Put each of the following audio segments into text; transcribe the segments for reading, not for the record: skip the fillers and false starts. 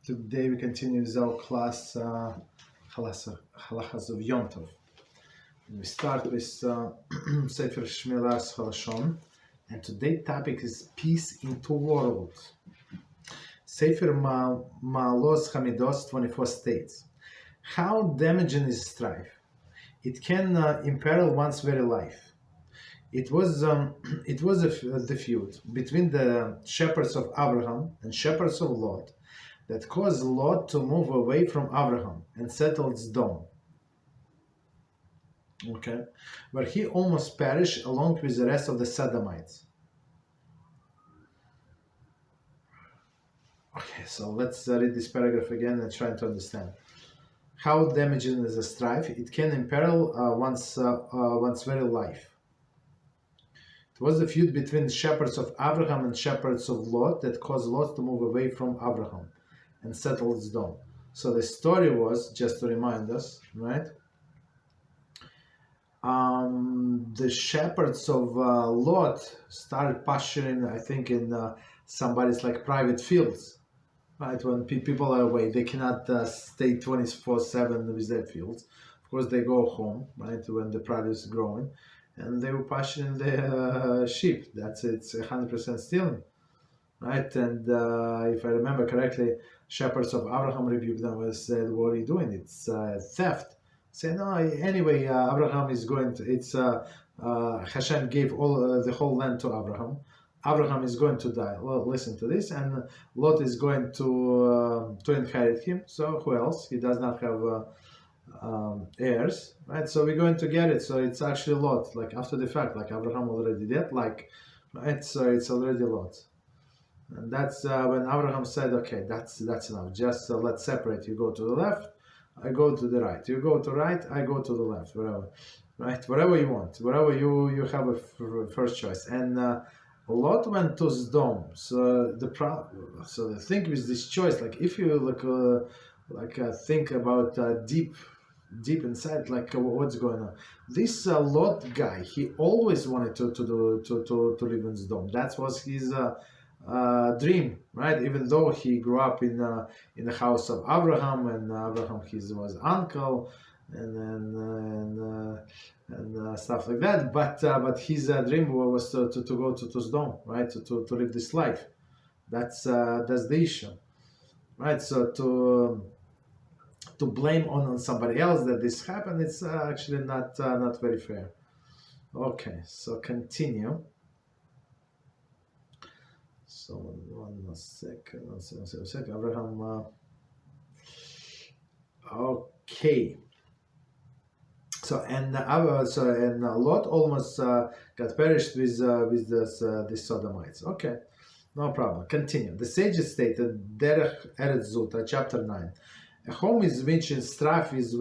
Today we continue with our class Halachos of Yom Tov. We start with Sefer Shmiras Haloshon, and today's topic is peace in two worlds. Sefer Ma'alos Hamidos 24 states, how damaging is strife? It can imperil one's very life. It was the feud between the shepherds of Abraham and shepherds of Lot that caused Lot to move away from Abraham and settle Sodom, where he almost perished along with the rest of the Sodomites. Okay, so let's read this paragraph again and try to understand. How damaging is a strife? It can imperil one's very life. It was the feud between the shepherds of Abraham and shepherds of Lot that caused Lot to move away from Abraham and settle Sodom. So the story was, just to remind us, right? The shepherds of Lot started pasturing, I think, in somebody's like private fields, right? When people are away, they cannot stay 24/7 with their fields. Of course, they go home, right, when the produce is growing, and they were pasturing their sheep. It's 100% stealing, right? And if I remember correctly, shepherds of Abraham rebuked them and said, "What are you doing? It's theft." Say, no, anyway, Abraham is going to, HaShem gave the whole land to Abraham. Abraham is going to die. Well, listen to this, and Lot is going to inherit him. So who else? He does not have heirs, right? So we're going to get it. So it's actually Lot, like after the fact, like Abraham already did, like, right? So it's already Lot. And that's when Abraham said, okay, that's enough. Just let's separate. You go to the left, I go to the right. You go to right, I go to the left. Whatever, right? Whatever you want. Whatever you have a first choice. And Lot went to Sodom. So the thing with this choice, like if you think about deep inside, like what's going on. This Lot guy, he always wanted to live in Sodom. That was his dream, right? Even though he grew up in the house of Abraham, and Abraham was uncle, and stuff like that. But his dream was to go to Sodom, right? To live this life. That's the issue, right? So to blame on somebody else that this happened, it's actually not very fair. Okay, so continue. So one second. Abraham. Okay. So and Lot almost got perished with this Sodomites. Okay, no problem. Continue. The sages stated, Derech Eretz Zuta, chapter 9. A home is which in strife is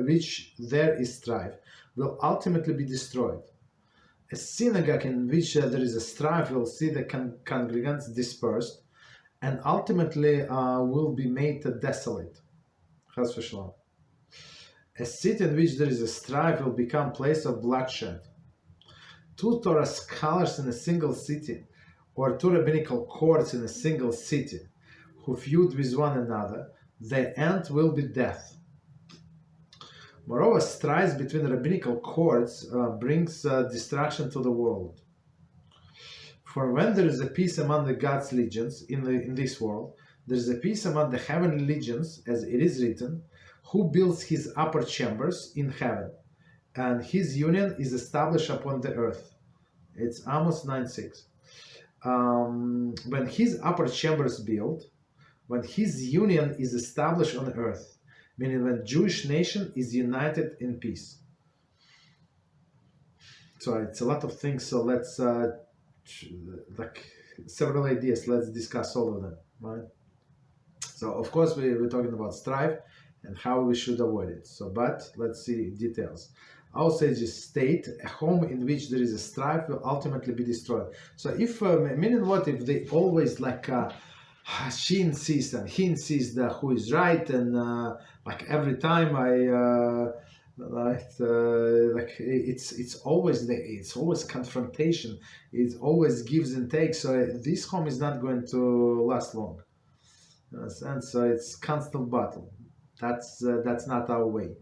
which there is strife will ultimately be destroyed. A synagogue in which there is a strife will see the congregants dispersed, and ultimately will be made desolate. Chas v'shalom. A city in which there is a strife will become place of bloodshed. Two Torah scholars in a single city, or two rabbinical courts in a single city, who feud with one another, the end will be death. Moreover, strife between rabbinical courts brings destruction to the world. For when there is a peace among the God's legions in this world, there is a peace among the heavenly legions, as it is written, who builds his upper chambers in heaven, and his union is established upon the earth. It's Amos 9:6. When his upper chambers build, when his union is established on earth, meaning when Jewish nation is united in peace. So it's a lot of things. So let's several ideas. Let's discuss all of them, right? So of course we're talking about strife and how we should avoid it. So, but let's see details. Our sages state, a home in which there is a strife will ultimately be destroyed. So if meaning what if they always she insists and he insists that who is right, and like every time right? Like it's always it's always confrontation. It always gives and takes. So this home is not going to last long. And so it's constant battle. That's not our way.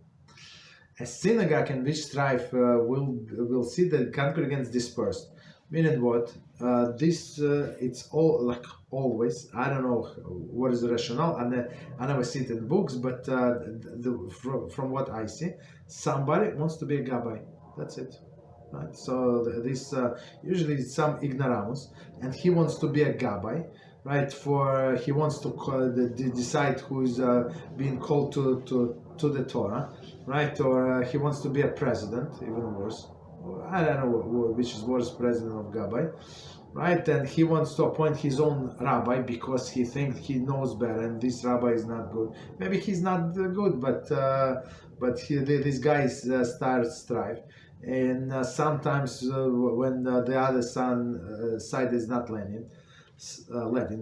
A synagogue in which strife will see the congregants dispersed. Meaning what? This it's all like always. I don't know what is the rationale. I never see it in books, but from what I see, somebody wants to be a gabbai. That's it. Right. So this usually some ignoramus, and he wants to be a gabbai, right? For he wants to decide who is being called to the Torah, right? Or he wants to be a president, even worse. I don't know which is worse, president of gabbai, right? And he wants to appoint his own rabbi because he thinks he knows better, and this rabbi is not good. Maybe he's not good, but this guy starts strife. And sometimes when the other side is not letting,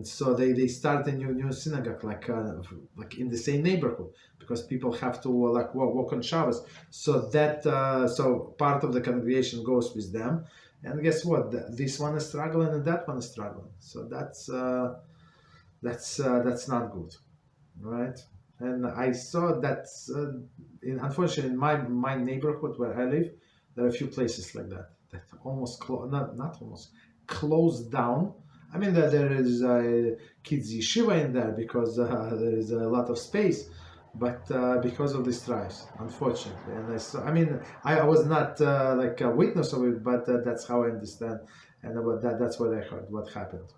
so they start a new synagogue like in the same neighborhood because people have to like walk on Shabbos. So that so part of the congregation goes with them, and guess what? This one is struggling and that one is struggling. So that's not good, right? And I saw that unfortunately in my neighborhood where I live, there are a few places like that almost not almost closed down. I mean that there is a kids yeshiva in there because there is a lot of space, but because of the strikes, unfortunately. And I was not like a witness of it, but that's how I understand, and that's what I heard. What happened,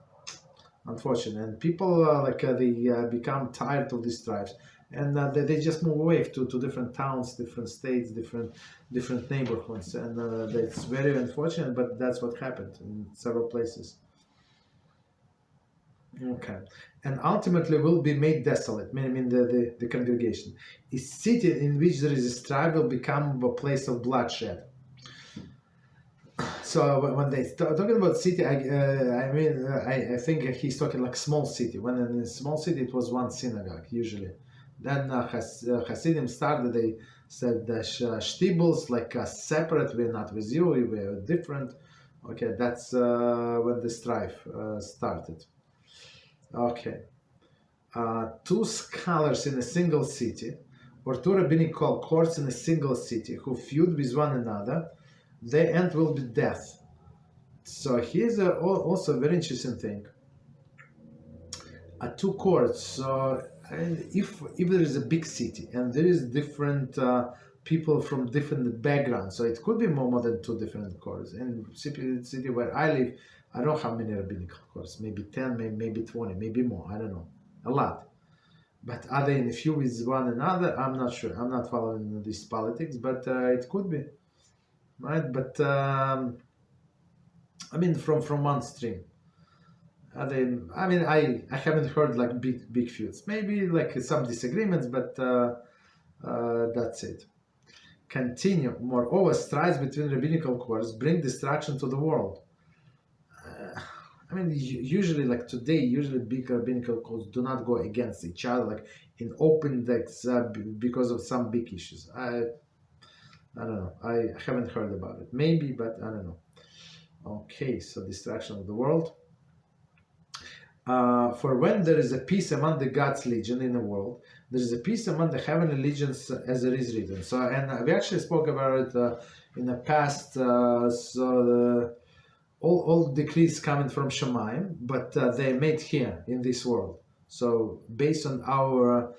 unfortunately, and people they become tired of these strikes, and they just move away to different towns, different states, different neighborhoods, and that's very unfortunate. But that's what happened in several places. Okay, and ultimately will be made desolate, meaning the congregation. A city in which there is a strife will become a place of bloodshed. So when they start talking about city, I think he's talking like small city. When in a small city it was one synagogue usually. Then Hasidim started. They said the shtibels like separate. We're not with you. We're different. Okay, that's when the strife started. Okay. Two scholars in a single city, or two rabbinical courts in a single city who feud with one another, their end will be death. So here's also a very interesting thing. Two courts. So if there is a big city and there is different people from different backgrounds, so it could be more than two different courts. In the city where I live, I don't know how many rabbinical courts, maybe 10, maybe 20, maybe more, I don't know, a lot. But are they in a few with one another? I'm not sure. I'm not following this politics, but it could be, right? But from one stream. Are they? I haven't heard like big feuds. Maybe like some disagreements, but that's it. Continue. Moreover, strides between rabbinical courts bring destruction to the world. Usually, like today, usually big rabbinical courts do not go against each other, like in open decks because of some big issues. I don't know. I haven't heard about it. Maybe, but I don't know. Okay, so destruction of the world. For when there is a peace among the God's legion in the world, there is a peace among the heavenly legions, as it is written. So, and we actually spoke about it in the past. All decrees coming from Shemayim, but they are made here in this world. So based on our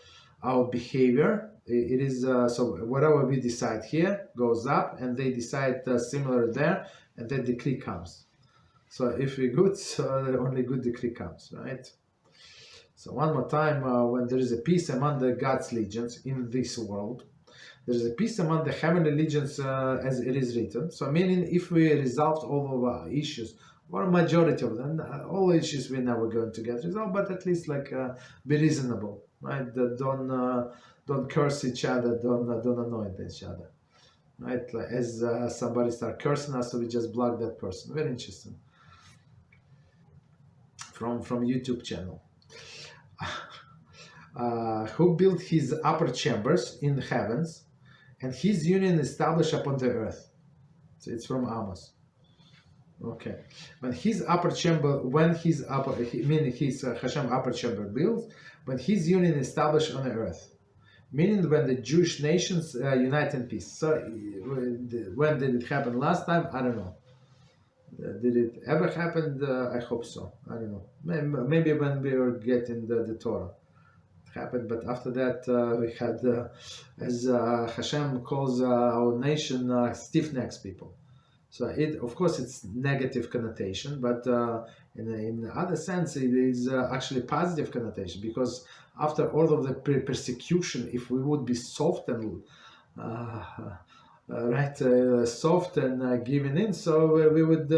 behavior, it is so whatever we decide here goes up, and they decide similar there, and then decree comes. So if we're good, so only good decree comes, right? So one more time, when there is a peace among the God's legions in this world, there is a peace among the heavenly legions, as it is written. So meaning if we resolved all of our issues, or a majority of them, all issues we're never going to get resolved, but at least like be reasonable, right? Don't curse each other, don't annoy each other, right? Like as somebody start cursing us, so we just block that person. Very interesting. From YouTube channel. Who built his upper chambers in the heavens and his union established upon the earth. So it's from Amos. Okay. When his upper chamber, meaning his HaShem upper chamber builds, when his union established on the earth, meaning when the Jewish nations unite in peace. So when did it happen last time? I don't know. Did it ever happen? I hope so. I don't know. Maybe when we were getting the Torah. It happened, but after that we had, as HaShem calls our nation, stiff-necked people. So it, of course, it's negative connotation, but in the other sense, it is actually positive connotation, because after all of the persecution, if we would be soft and soft and giving in, so we would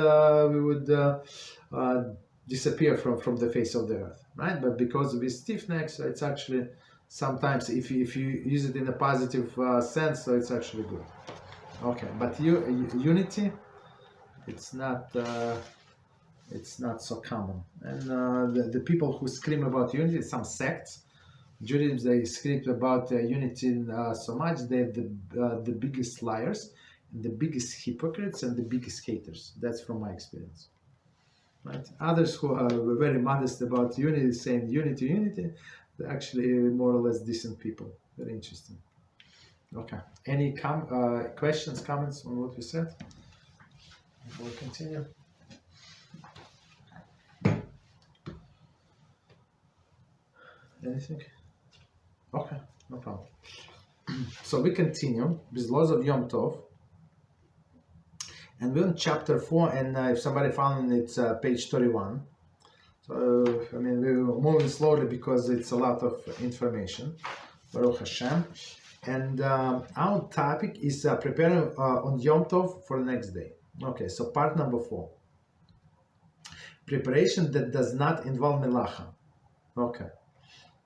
disappear from the face of the earth, right? But because we stiff neck, so it's actually sometimes, if you use it in a positive sense, so it's actually good. Okay, but unity, it's not so common. And the people who scream about unity, some sects, Judaism, they scream about unity so much, they're the biggest liars, and the biggest hypocrites, and the biggest haters. That's from my experience. Right? Others who are very modest about unity, saying unity, they're actually more or less decent people. Very interesting. Okay. Any questions, comments on what we said? We'll continue. Anything? Okay, no problem. So we continue with laws of Yom Tov. And we're on chapter 4, and if somebody found it, it's page 31. So, I mean, we're moving slowly because it's a lot of information. Baruch HaShem. And our topic is preparing on Yom Tov for the next day. Okay, so part number 4. Preparation that does not involve Melachah. Okay.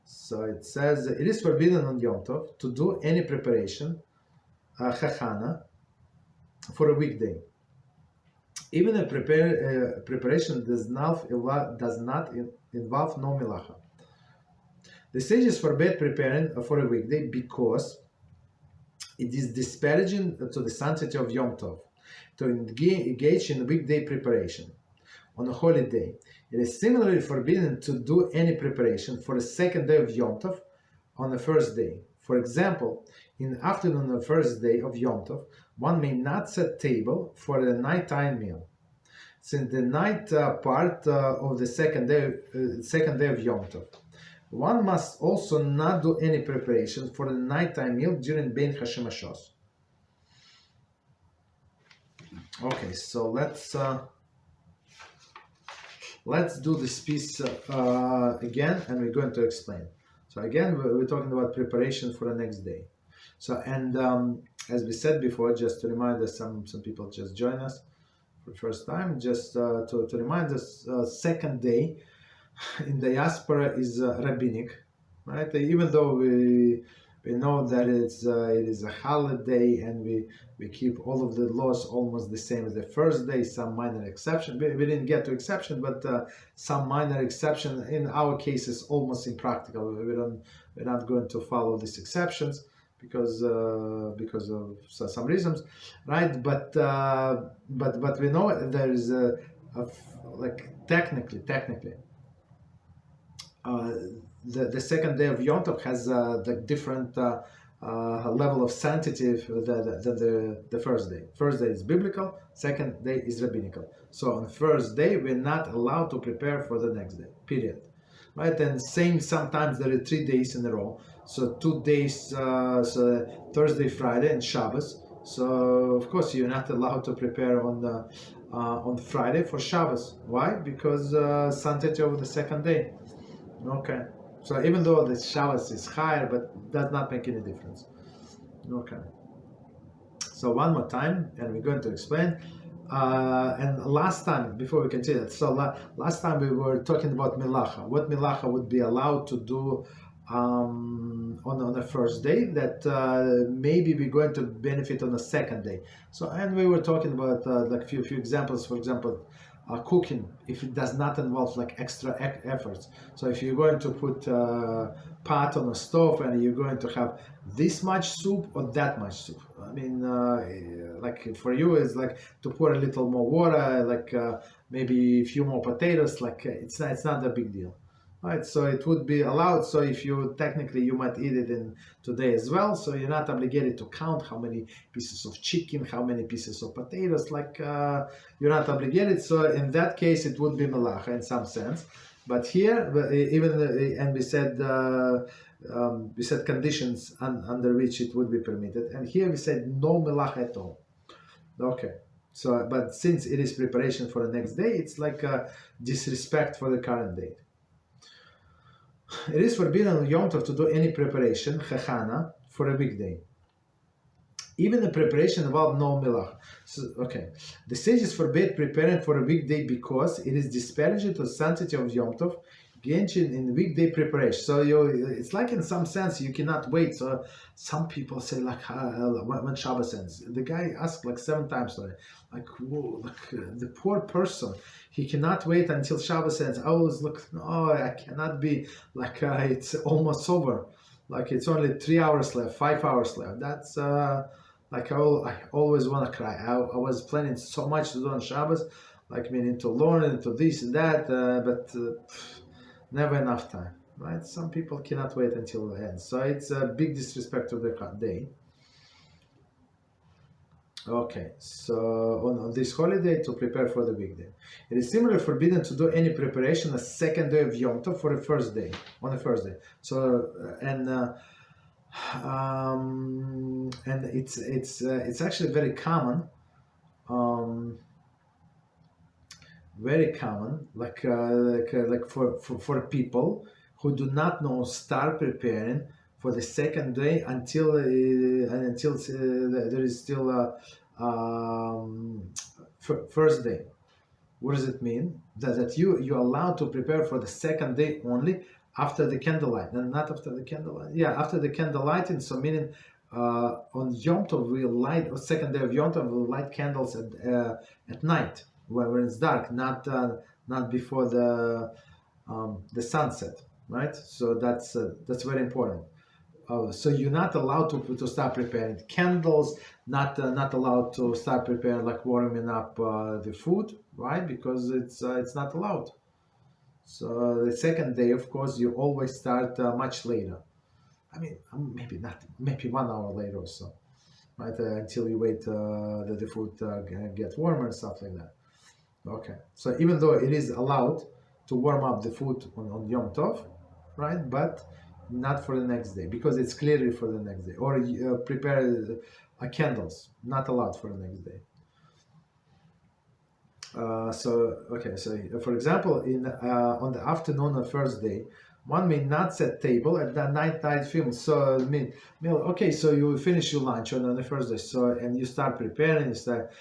So it says, it is forbidden on Yom Tov to do any preparation, Hachanah, for a weekday. Even a preparation does not involve no Melachah. The sages forbid preparing for a weekday because it is disparaging to the sanctity of Yom Tov to engage in weekday preparation on a holy day. It is similarly forbidden to do any preparation for the second day of Yom Tov on the first day. For example, in the afternoon of the first day of Yom Tov, one may not set table for the nighttime meal. Since the night part of the second day of Yom Tov, one must also not do any preparation for the nighttime meal during Bein Hashemashos. Okay, so let's do this piece again, and we're going to explain. So again, we're talking about preparation for the next day. So, and as we said before, just to remind us, some people just join us for the first time, just to remind us, second day in diaspora is rabbinic, right? Even though we know that it is a holiday, and we keep all of the laws almost the same as the first day, some minor exception. We didn't get to exception, but some minor exception. In our case, is almost impractical. We're not going to follow these exceptions because of some reasons, right? But we know there is like technically. The second day of Yom Tov has the different level of sanctity than the first day. First day is biblical, second day is rabbinical. So on first day, we're not allowed to prepare for the next day, period. Right? And same, sometimes there are 3 days in a row. So 2 days, so Thursday, Friday, and Shabbos. So of course you're not allowed to prepare on Friday for Shabbos. Why? Because sanctity of the second day. Okay. So even though the Shabbos is higher, but does not make any difference. Okay. So one more time, and we're going to explain. And last time, before we continue, so last time we were talking about Melachah. What Melachah would be allowed to do on the first day that maybe we're going to benefit on the second day. So, and we were talking about like few examples. For example, cooking if it does not involve like extra efforts. So if you're going to put a pot on a stove and you're going to have this much soup or that much soup, I mean, like for you it's like to pour a little more water, like maybe a few more potatoes, like it's not a big deal. Right, so it would be allowed. So if you technically you might eat it in today as well. So you're not obligated to count how many pieces of chicken, how many pieces of potatoes. Like you're not obligated. So in that case, it would be melachah in some sense. But here, even and we said conditions under which it would be permitted. And here we said no melachah at all. Okay. So, but since it is preparation for the next day, it's like a disrespect for the current date. It is forbidden on Yom Tov to do any preparation, Hachanah, for a weekday. Even the preparation involved no melachah. So, okay. The sages forbid preparing for a weekday because it is disparaging to the sanctity of Yom Tov, engaging in weekday preparation. So it's like in some sense you cannot wait. So some people say like when Shabbos ends, the guy asked like 7 times already, like whoa, like the poor person, he cannot wait until Shabbos ends. I always look, no, I cannot be like it's almost over, like it's only 3 hours left, 5 hours left. That's like I always want to cry. I was planning so much to do on Shabbos, like meaning to learn and to this and that, but never enough time, right? Some people cannot wait until the end. So it's a big disrespect to the day. Okay, so on this holiday to prepare for the weekday. It is similarly forbidden to do any preparation a second day of Yom Tov for the first day, on the first day. So, and it's actually very common, like for people who do not know, start preparing for the second day until there is still first day. What does it mean? That you're allowed to prepare for the second day only after the candlelight, and not after the candlelight. Yeah, after the candlelighting. So meaning on Yom Tov we light, or second day of Yom Tov we light candles at night when it's dark, not before the sunset, right? So that's very important. So you're not allowed to start preparing candles, not allowed to start preparing like warming up the food, right? Because it's not allowed. So the second day, of course, you always start much later. I mean, maybe 1 hour later or so, right? Until you wait that the food get warmer and stuff like that. Okay. So even though it is allowed to warm up the food on Yom Tov, right? But not for the next day, because it's clearly for the next day. Or prepare candles, not allowed for the next day. So for example, on the afternoon of first day, one may not set table at the night film. So meal. Okay, so you finish your lunch on the first day. So and you start preparing. You start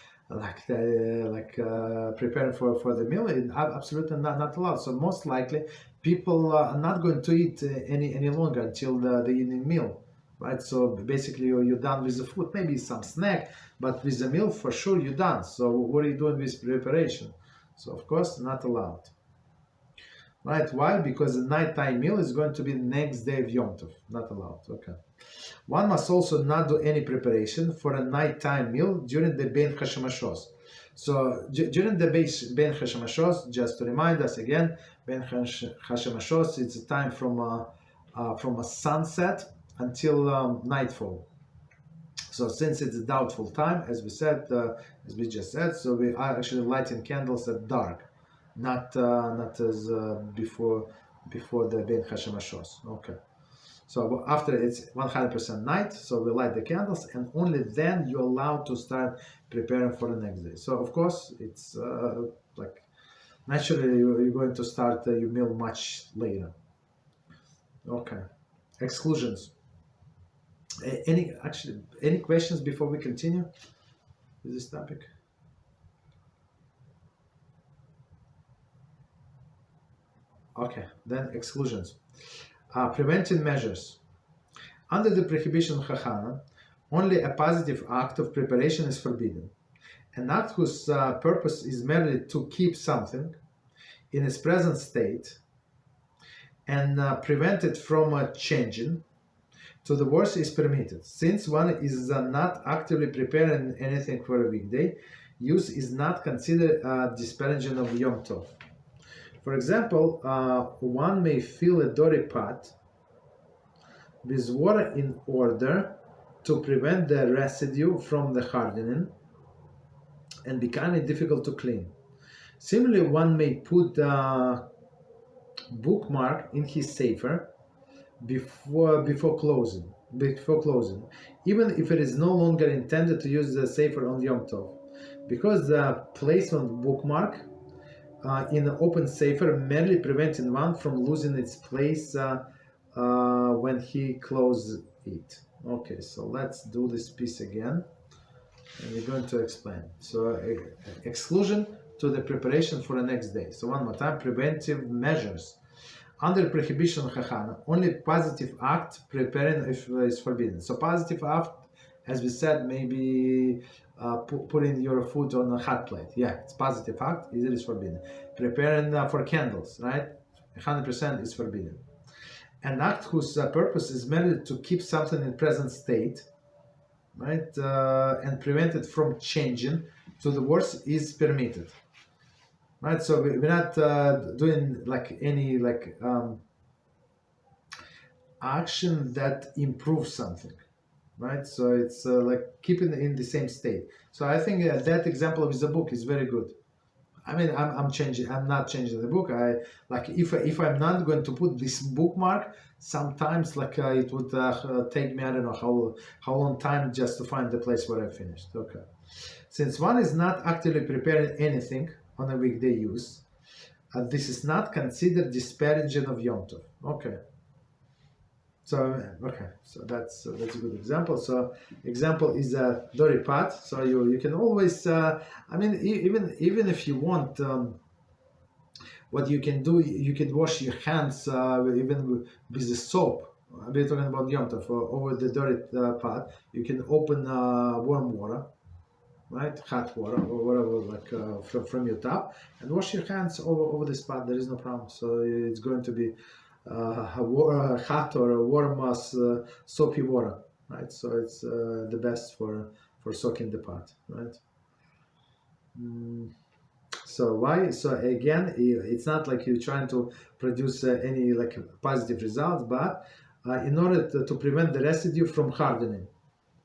preparing for the meal. It's absolutely not allowed. So most likely, people are not going to eat any longer until the evening meal, right? So basically, you're done with the food. Maybe some snack, but with the meal, for sure, you're done. So what are you doing with preparation? So of course, not allowed. Right? Why? Because the nighttime meal is going to be the next day of Yom Tov. Not allowed. Okay. One must also not do any preparation for a nighttime meal during the Ben Hashemashos. So during the Ben Hashemashos, just to remind us again, Ben Hashemashos, it's a time from a sunset until nightfall. So since it's a doubtful time, as we said, as we just said, so we are actually lighting candles at dark, not as before the Ben Hashemashos. Okay. So after it's 100% night, so we light the candles, and only then you're allowed to start preparing for the next day. So of course, it's like naturally you're going to start your meal much later. Okay. Exclusions. Any questions before we continue with this topic? Okay, then exclusions. Preventive measures. Under the prohibition of Hachanah, only a positive act of preparation is forbidden. An act whose purpose is merely to keep something in its present state and prevent it from changing to the worse is permitted. Since one is not actively preparing anything for a weekday, use is not considered a disparaging of Yom Tov. For example, one may fill a dirty pot with water in order to prevent the residue from the hardening and becoming difficult to clean. Similarly, one may put a bookmark in his Sefer before closing, even if it is no longer intended to use the Sefer on Yom Tov, because the placement bookmark in an open Sefer merely preventing one from losing its place when he closes it. Okay, so let's do this piece again, and we're going to explain. So, exclusion to the preparation for the next day. So one more time, preventive measures. Under prohibition of Hachanah, only positive act preparing is forbidden. So positive act, as we said, maybe putting your food on a hot plate. Yeah, it's positive act, it is forbidden. Preparing for candles, right? 100% is forbidden. An act whose purpose is merely to keep something in present state, right, and prevent it from changing to the worse is permitted. Right, so we're not doing like any action that improves something, right? So it's like keeping it in the same state. So I think that example of the book is very good. I mean, I'm not changing the book. I like if I'm not going to put this bookmark, sometimes it would take me, I don't know how long time just to find the place where I finished. Okay, since one is not actively preparing anything on a weekday use, this is not considered disparaging of Yom Tov. Okay. So that's a good example. So example is a dirty pot. So you can always, I mean, even if you want, what you can do, you can wash your hands even with the soap. We're talking about Yom Tov. Over the dirty pot, you can open warm water, right, hot water or whatever, from your tap, and wash your hands over the spot. There is no problem. So it's going to be hot or a warm soapy water, right? So it's the best for soaking the pot, right? So why? So again, it's not like you're trying to produce any positive results, but in order to prevent the residue from hardening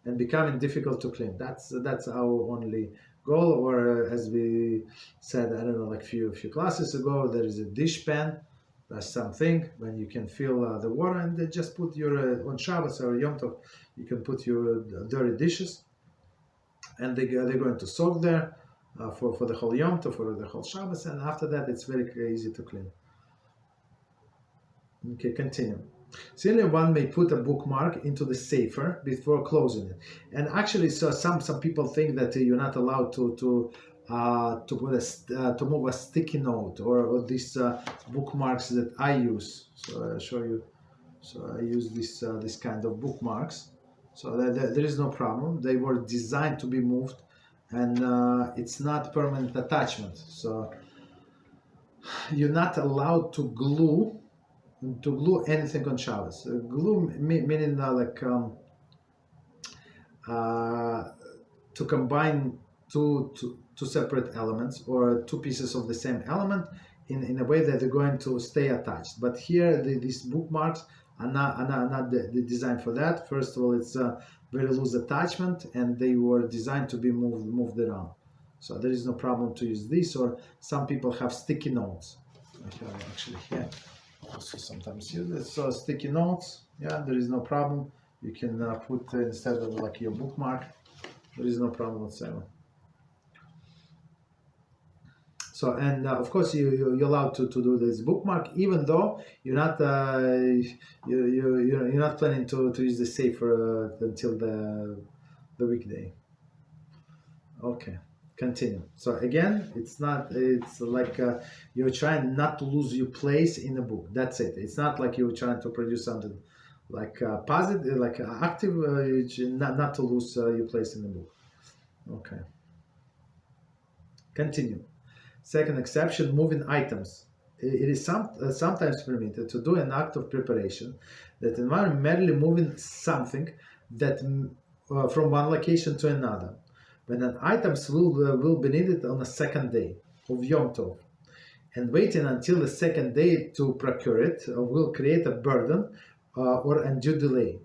and becoming difficult to clean. That's our only goal. Or as we said, I don't know, few classes ago, there is a dish pan. That's something when you can fill the water, and then just put your on Shabbos or Yom Tov, you can put your dirty dishes, and they're going to soak there for the whole Yom Tov, for the whole Shabbos, and after that it's very easy to clean. Okay, continue. Similarly, one may put a bookmark into the Sefer before closing it. And actually, so some people think that you're not allowed to move a sticky note or these bookmarks that I use. So I'll show you. So I use this kind of bookmarks. So there is no problem. They were designed to be moved, and it's not permanent attachment. So you're not allowed to glue anything on Shabbos. Glue meaning to combine two separate elements or two pieces of the same element in a way that they're going to stay attached. But here these bookmarks are not designed for that. First of all, it's a very loose attachment, and they were designed to be moved around. So there is no problem to use this. Or some people have sticky notes. I have actually here. Also sometimes use it. So sticky notes, yeah, there is no problem. You can put instead of your bookmark. There is no problem whatsoever. So, and of course you're allowed to do this bookmark, even though you're not you're not planning to use the Sefer until the weekday. Okay. Continue. So again, it's like you're trying not to lose your place in the book. That's it. It's not like you're trying to produce something positive, active, not to lose your place in the book. Okay. Continue. Second exception, moving items. It is sometimes permitted to do an act of preparation that involves merely moving something that from one location to another, when an items will be needed on the second day of Yom Tov, and waiting until the second day to procure it will create a burden or undue delay.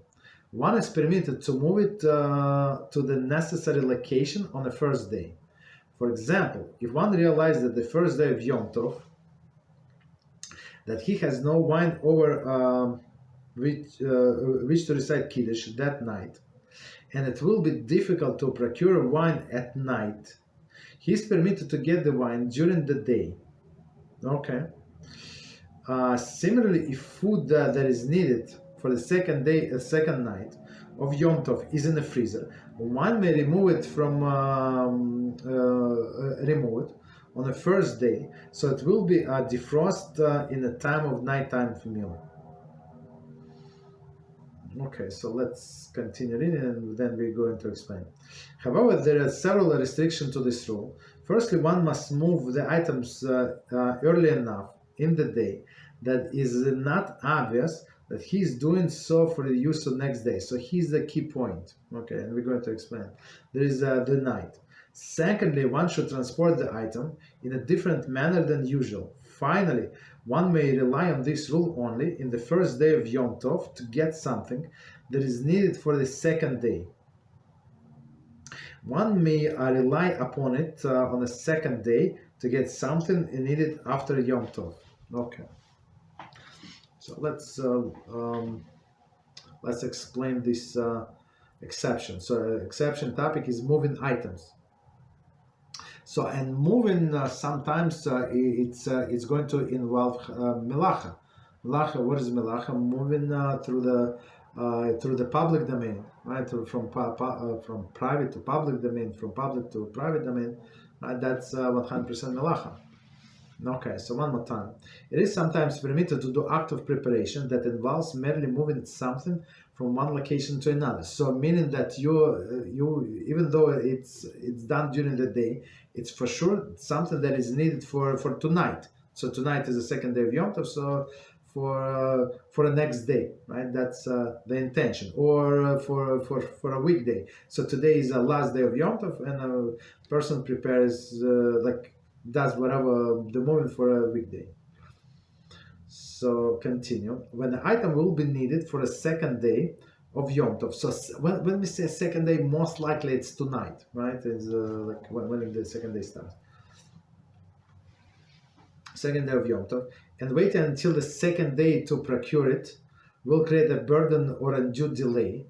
One is permitted to move it to the necessary location on the first day. For example, if one realizes that the first day of Yom Tov that he has no wine over which to recite Kiddush that night, and it will be difficult to procure wine at night, he is permitted to get the wine during the day. Okay. Similarly, if food that is needed for the second night of Yom Tov is in the freezer, one may remove it on the first day, so it will be defrost in the time of nighttime meal. Okay, so let's continue reading and then we're going to explain. However, there are several restrictions to this rule. Firstly, one must move the items early enough in the day that is not obvious that he is doing so for the use of next day. So here's the key point. Okay, and we're going to explain. There is the night. Secondly, one should transport the item in a different manner than usual. Finally, one may rely on this rule only in the first day of Yom Tov to get something that is needed for the second day. One may rely upon it on the second day to get something needed after Yom Tov. Okay. So let's explain this exception. So exception topic is moving items. So, and moving sometimes it's going to involve Melachah. Melachah, what is Melachah? Moving through the public domain, right? From private to public domain, from public to private domain. That's 100% Melachah. Okay, so one more time. It is sometimes permitted to do act of preparation that involves merely moving something from one location to another. So meaning that you even though it's done during the day, it's for sure something that is needed for tonight. So tonight is the second day of Yom Tov, so for the next day, right? That's the intention. Or for a weekday. So today is the last day of Yom Tov, and a person prepares does whatever the movement for a weekday. So continue. When the item will be needed for a second day of Yom Tov. So when we say second day, most likely it's tonight, right? It's when the second day starts. Second day of Yom Tov. And waiting until the second day to procure it will create a burden or undue delay.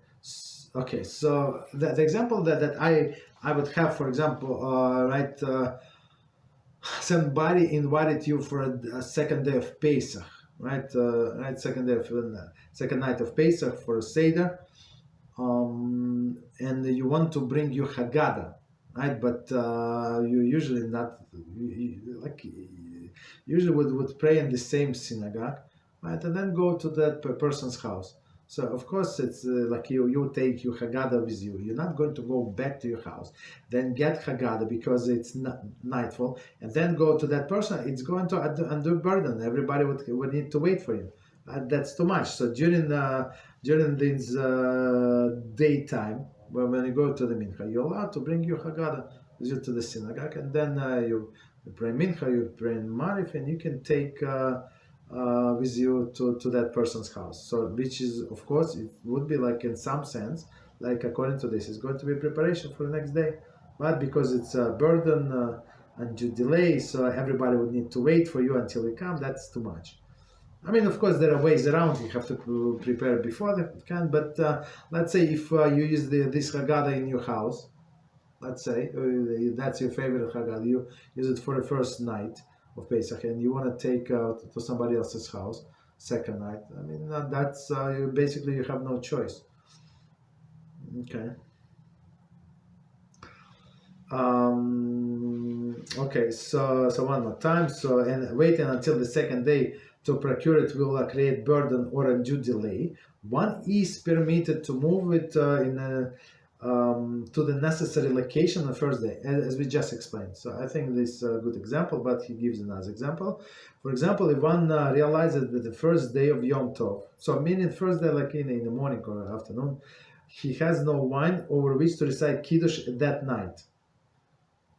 Okay, so the example that I would have, for example, somebody invited you for a second day of Pesach, right? Second night of Pesach for a Seder, and you want to bring your Haggadah, right? But you usually usually would pray in the same synagogue, right? And then go to that person's house. So of course it's you take your Haggadah with you. You're not going to go back to your house, then get Haggadah because it's nightfall, and then go to that person. It's going to undue burden. Everybody would need to wait for you. That's too much. So during this daytime, when you go to the mincha, you're allowed to bring your Haggadah with you to the synagogue, and then you pray mincha, you pray marif, and you can take with you to that person's house. So which is, of course, it would be in some sense, according to this, it's going to be preparation for the next day, but because it's a burden and due delay, so everybody would need to wait for you until you come. That's too much. I mean, of course, there are ways around. You have to prepare before the can, but let's say if you use this Haggadah in your house, let's say that's your favorite Haggadah, you use it for the first night of Pesach, and you want to take to somebody else's house second night. I mean, that's basically you have no choice. Okay. Okay. So one more time. So and waiting until the second day to procure it will create burden or undue delay. One is permitted to move it to the necessary location on the first day, as we just explained. So I think this is a good example, but he gives another example. For example, if one realizes that the first day of Yom Tov, so meaning first day like in the morning or afternoon, he has no wine over which to recite Kiddush that night.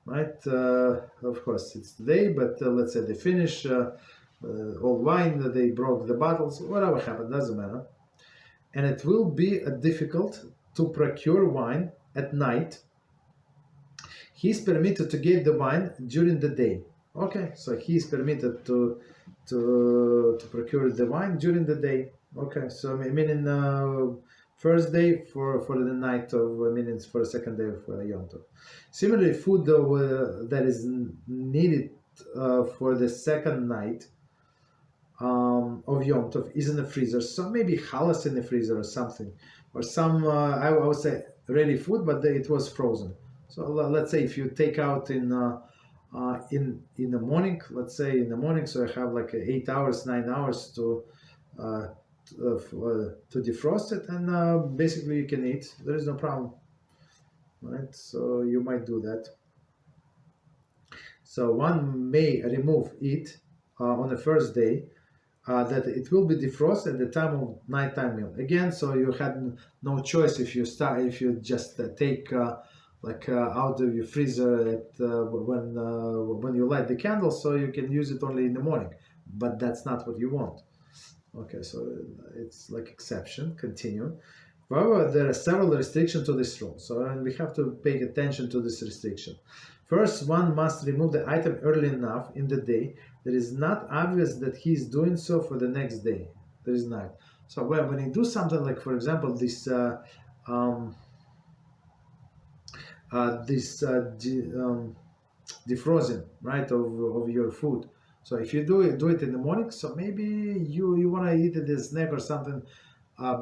Right? Of course, it's today, but let's say they finish all wine, they broke the bottles, whatever happened, doesn't matter. And it will be difficult to procure wine at night. He is permitted to get the wine during the day. Okay, so he is permitted to procure the wine during the day. Okay, so meaning first day for the night of meaning for the second day of Yom Tov. Similarly, food that is needed for the second night of Yom Tov is in the freezer. So maybe challah in the freezer or something, or some I would say ready food, but it was frozen. So let's say if you take out in the morning, let's say in the morning, so I have like 8 hours, 9 hours to defrost it, and basically you can eat. There is no problem, right? So you might do that. So one may remove it on the first day. That it will be defrosted at the time of nighttime meal. Again, so you had no choice if you just take out of your freezer when you light the candle, so you can use it only in the morning. But that's not what you want. Okay, so it's like exception. Continue. However, there are several restrictions to this rule, so and we have to pay attention to this restriction. First, one must remove the item early enough in the day that is not obvious that he is doing so for the next day. There is not. So when you do something like, for example, this defrosting, right, of your food. So if you do it in the morning, so maybe you want to eat it as a snack or something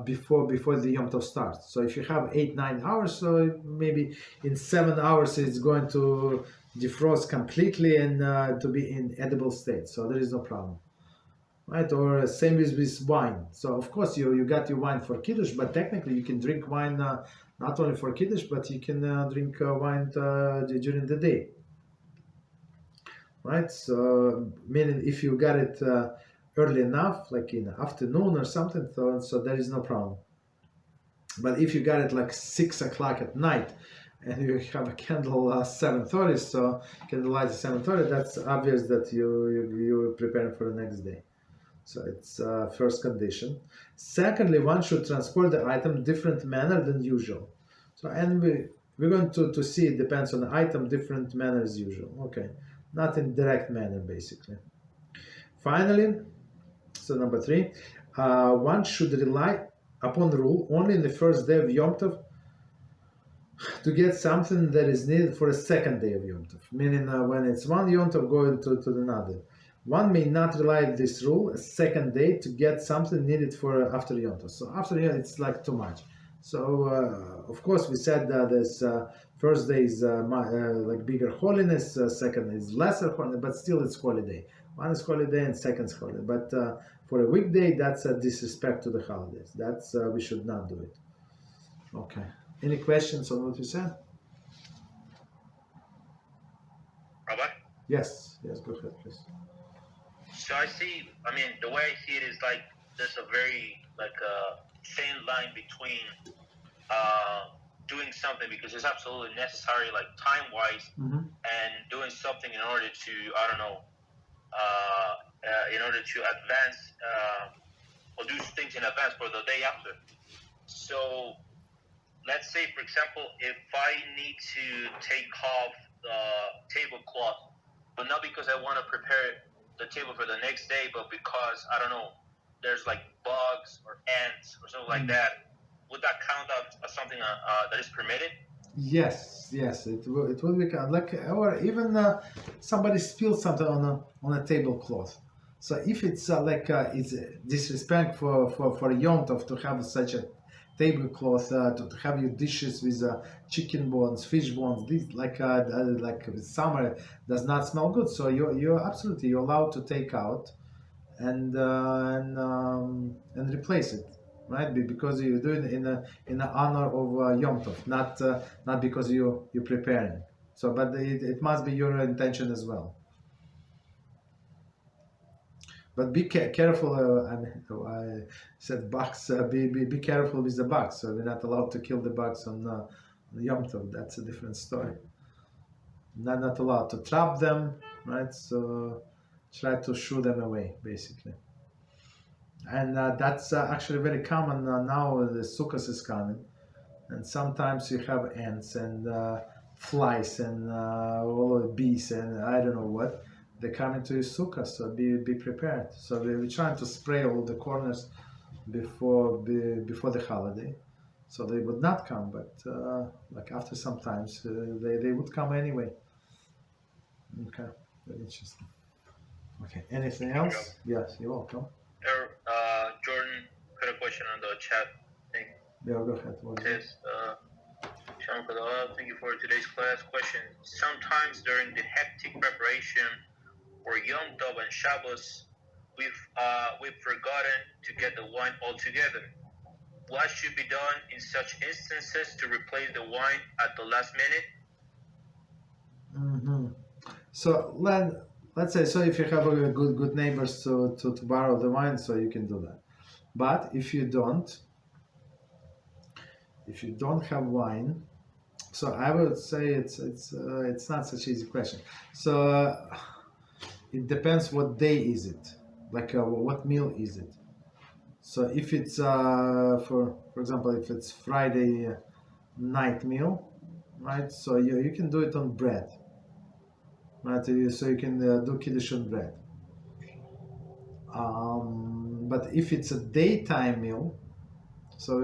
before the Yom Tov starts. So if you have 8-9 hours, so maybe in 7 hours it's going to defrost completely and to be in edible state. So there is no problem, right? Or same with wine. So of course you got your wine for Kiddush, but technically you can drink wine not only for Kiddush, but you can drink wine during the day, right? So meaning if you got it early enough, like in the afternoon or something, so there is no problem. But if you got it like 6 o'clock at night and you have a candle 7:30, so candlelight at 7:30, that's obvious that you're preparing for the next day. So it's first condition. Secondly, one should transport the item different manner than usual. So and we're going to see it depends on the item, different manner as usual. Okay, not in direct manner basically. Finally, so number 3, one should rely upon the rule only in the first day of Yom Tov to get something that is needed for the second day of Yom Tov. Meaning when it's one Yom Tov going to another. One may not rely on this rule a second day to get something needed for after Yom Tov. So after Yom Tov, it's like too much. So of course we said that this first day is like bigger holiness, second is lesser holiness, but still it's holiday. One is holiday and second is holiday. But for a weekday, that's a disrespect to the holidays. That's we should not do it. Okay. Any questions on what you said? Rabbi? Yes, go ahead, please. So I mean, the way I see it is like there's a very thin line between doing something because it's absolutely necessary, like time-wise, and doing something in order to, in order to advance or do things in advance for the day after. So let's say, for example, if I need to take off the tablecloth, but not because I want to prepare the table for the next day, but because, there's like bugs or ants or something like that, would that count as something that is permitted? Yes, it will become like, or even somebody spilled something on a tablecloth. So if it's it's disrespect for Yom Tov to have such a tablecloth, to have your dishes with chicken bones, fish bones, this like summer does not smell good. So you're absolutely you're allowed to take out and replace it. right? Because you do it in the honor of Yom Tov, not because you're preparing. So, but it must be your intention as well. But be careful. I said bugs. Be careful with the bugs. So we're not allowed to kill the bugs on Yom Tov. That's a different story. Not allowed to trap them, right? So try to shoo them away, basically. And that's actually very common now. The sukkah is coming, and sometimes you have ants and flies and all of bees and I don't know what. They come into your sukkah, so be prepared. So we're trying to spray all the corners before the holiday, so they would not come. But like after some times, they would come anyway. Okay, very interesting. Okay, anything else? Yes, you're welcome. Jordan put a question on the chat thing. Yeah, go ahead. It says, Shalom Kadala, thank you for today's class. Question: sometimes during the hectic preparation for Yom Tov and Shabbos, we've forgotten to get the wine altogether. What should be done in such instances to replace the wine at the last minute? Mm-hmm. So let's say, so if you have a good neighbors to borrow the wine, so you can do that. But if you don't have wine, so I would say it's not such easy question. So it depends what day is it, like what meal is it. So if it's for example, if it's Friday night meal, right? So you can do it on bread, right? So you can do kiddush on bread. But if it's a daytime meal, so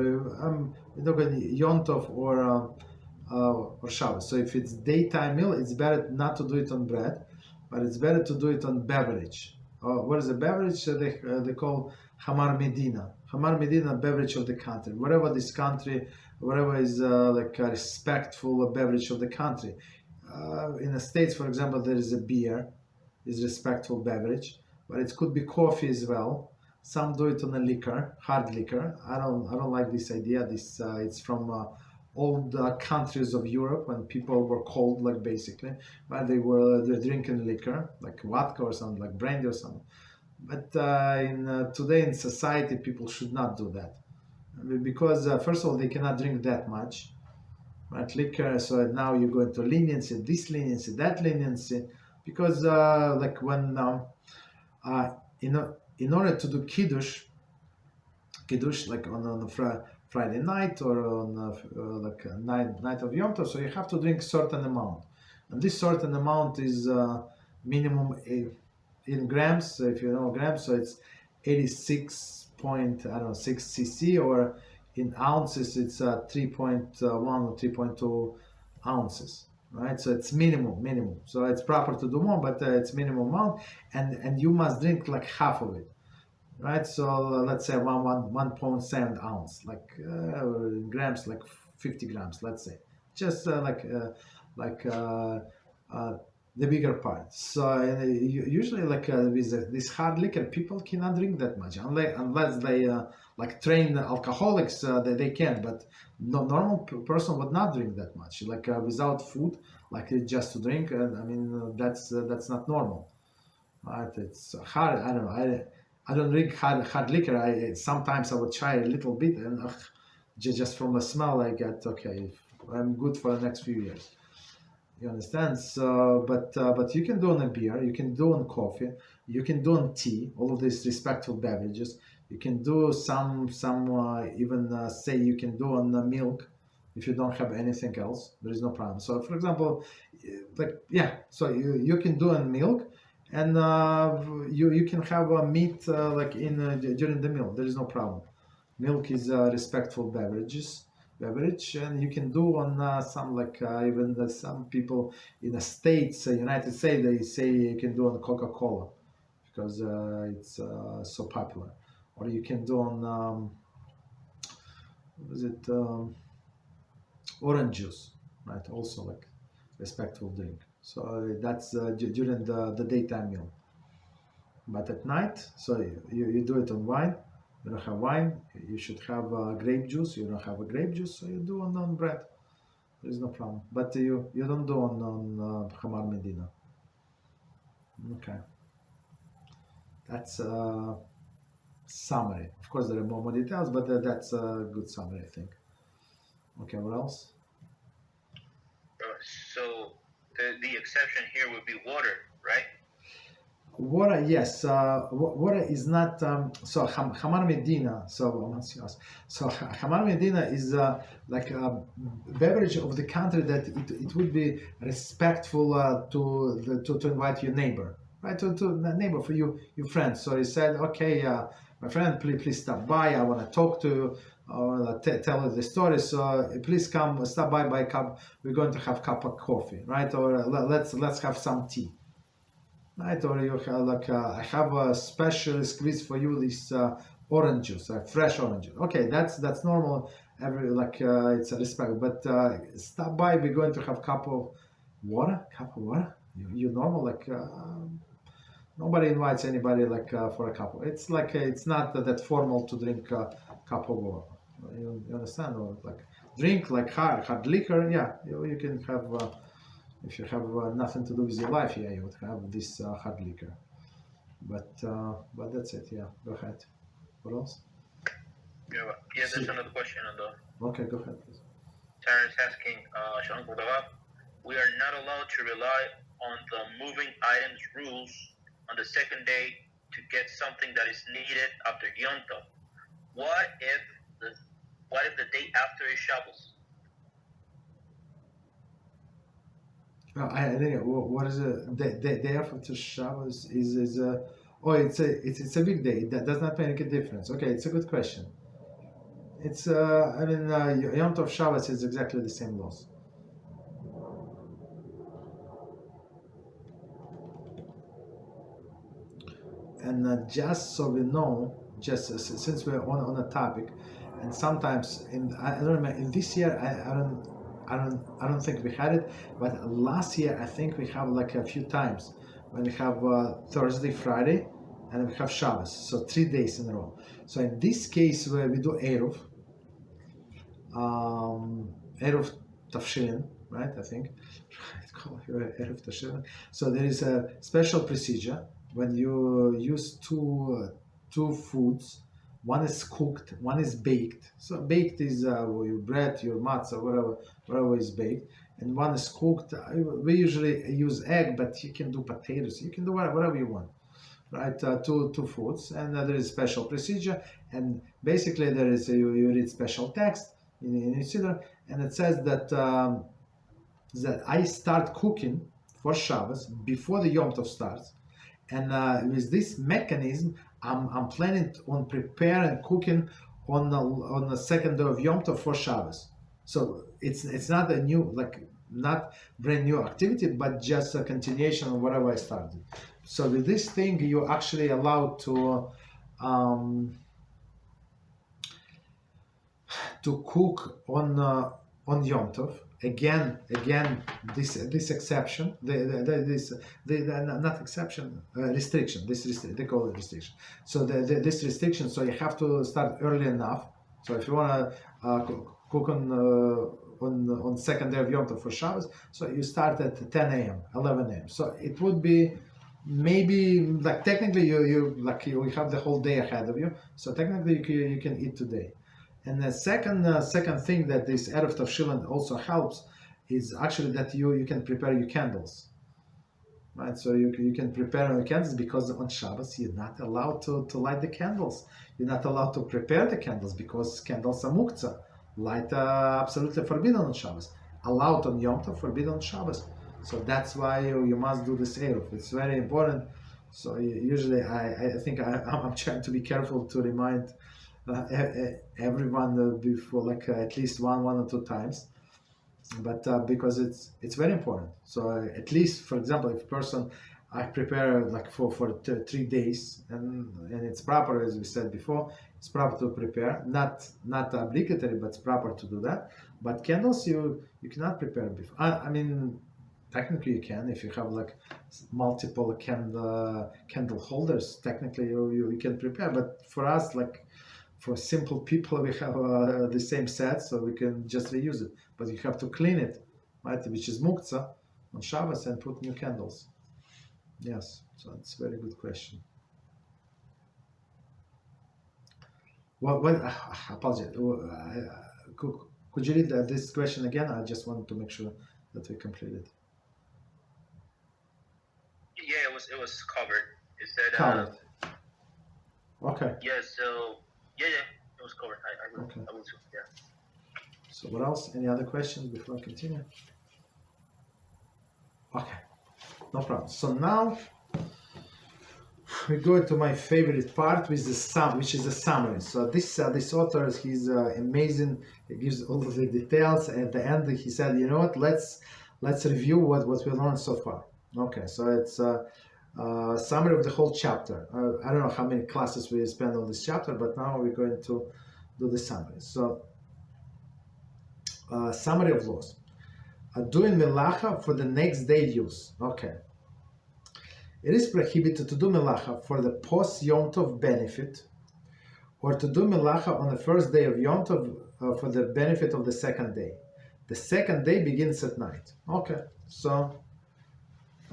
we're talking Yom Tov or Shabbos. So if it's daytime meal, it's better not to do it on bread, but it's better to do it on beverage. What is a beverage? They call Hamar Medina. Hamar Medina, beverage of the country. Whatever this country, whatever is like a respectful beverage of the country. In the States, for example, there is a beer, is respectful beverage, but it could be coffee as well. Some do it on a liquor, hard liquor. I don't like this idea. This it's from old countries of Europe when people were cold, like basically, but they're drinking liquor, like vodka or something, like brandy or something. But today in society, people should not do that because first of all, they cannot drink that much, right? Liquor. So now you go into leniency, this leniency, that leniency, because like when in order to do kiddush like on a Friday night or on like a night of Yom Tov, so you have to drink certain amount, and this certain amount is minimum in grams. So if you know grams, so it's 86.6 cc, or in ounces it's 3.1 or 3.2 ounces. Right, so it's minimum. So it's proper to do more, but it's minimum amount, and you must drink like half of it. Right, so let's say 1.7 ounce, like grams, like 50 grams, let's say, just the bigger part. So usually, like with this hard liquor, people cannot drink that much unless they like trained alcoholics. They can, but no normal person would not drink that much. Like without food, like just to drink. I mean, that's not normal. Right? It's hard. I don't know. I don't drink hard liquor. Sometimes I would try a little bit, and just from the smell, I get okay. I'm good for the next few years. You understand? So, but you can do on a beer, you can do on coffee, you can do on tea. All of these respectful beverages. You can do some even say you can do on milk. If you don't have anything else, there is no problem. So, for example, so you can do on milk. And you can have a meat like during the meal. There is no problem. Milk is a respectful beverage, and you can do on some like even some people in the States, United States, they say you can do on Coca-Cola because it's so popular, or you can do on orange juice, right? Also like respectful drink. So that's during the daytime meal. But at night, so you do it on wine, You don't have wine, you should have grape juice. You don't have a grape juice, so you do on bread. There is no problem. But you don't do on Hamar Medina. Okay. That's summary. Of course, there are more details, but that's a good summary, I think. Okay, what else? So the exception here would be water, right? Water, yes. Water is not. So Hamar Medina. So Hamar Medina is like a beverage of the country that it would be respectful to invite your neighbor, right? To the neighbor for your friend. So he said, okay, my friend, please stop by. I want to talk to you. Tell you the story. So please come, stop by cup. We're going to have a cup of coffee, right? Or let's have some tea. Right, or you have like I have a special squeeze for you. This orange juice, fresh orange juice. Okay, that's normal. It's a respect. But stop by. We're going to have cup of water. Cup of water. You normal like nobody invites anybody like for a cup. It's like it's not that formal to drink a cup of water. You understand? Or like drink like hard liquor. Yeah, you can have. If you have nothing to do with your life, yeah, you would have this hard liquor. But that's it. Yeah, go ahead. What else? Yeah, there's another question on the. Okay, go ahead, please. Sarah is asking, Shalom Kudava, we are not allowed to rely on the moving items rules on the second day to get something that is needed after Yom Tov. What if the day after is Shabbos? I think what is the day after Shabbos is it's a big day. That does not make a difference. Okay, it's a good question. It's Yom Tov Shabbos is exactly the same laws. And just so we know, just since we're on a topic, and sometimes I don't remember in this year I don't think we had it, but last year I think we have like a few times when we have Thursday, Friday, and we have Shabbos, so 3 days in a row. So in this case where we do Eruv Tafshilin, right? I think it's called Eruv Tafshilin. So there is a special procedure when you use two foods. One is cooked, one is baked. So baked is your bread, your matzah, whatever is baked. And one is cooked. We usually use egg, but you can do potatoes. You can do whatever you want, right? Two foods, and there is special procedure. And basically, there is you read special text in Siddur, and it says that that I start cooking for Shabbos before the Yom Tov starts, and with this mechanism. I'm planning on preparing cooking on the second day of Yom Tov for Shabbos. So it's not a new not brand new activity, but just a continuation of whatever I started. So with this thing, you're actually allowed to cook on Yom Tov. Again, this exception, not exception, restriction. They call it restriction. So this restriction, so you have to start early enough. So if you want to cook on second day of Yom Tov for Shabbos, so you start at 10 a.m., 11 a.m. So it would be maybe like technically you have the whole day ahead of you. So technically you can eat today. And the second thing that this Erev Tavshilin also helps is actually that you can prepare your candles, right? So you can prepare your candles because on Shabbos you're not allowed to light the candles. You're not allowed to prepare the candles because candles are muktzah, light absolutely forbidden on Shabbos. Allowed on Yom Tov, forbidden on Shabbos. So that's why you must do this Erev. It's very important. So usually I think I'm trying to be careful to remind everyone before at least one or two times, but because it's very important. So at least, for example, if person I prepare for 3 days, and it's proper, as we said before, it's proper to prepare, not obligatory, but it's proper to do that. But candles you cannot prepare before. I mean, technically you can if you have multiple candle holders. Technically you can prepare, but for us For simple people, we have the same set, so we can just reuse it. But you have to clean it, right? Which is muktzah on Shabbos, and put new candles. Yes, so it's a very good question. What apologize. Could you read this question again? I just wanted to make sure that we completed. Yeah, it was covered. It said Covered. Okay. Yeah, so yeah, it was covered. I will too. Yeah. So what else? Any other questions before I continue? Okay, no problem. So now we go to my favorite part, which is the summary. So this author, he's amazing. He gives all of the details. At the end, he said, you know what? Let's review what we learned so far. Okay, so it's a summary of the whole chapter. I don't know how many classes we spend on this chapter, but now we're going to do the summary. So, summary of laws. Doing Melachah for the next day use. Okay. It is prohibited to do Melachah for the post Yom Tov benefit, or to do Melachah on the first day of Yom Tov for the benefit of the second day. The second day begins at night. Okay, so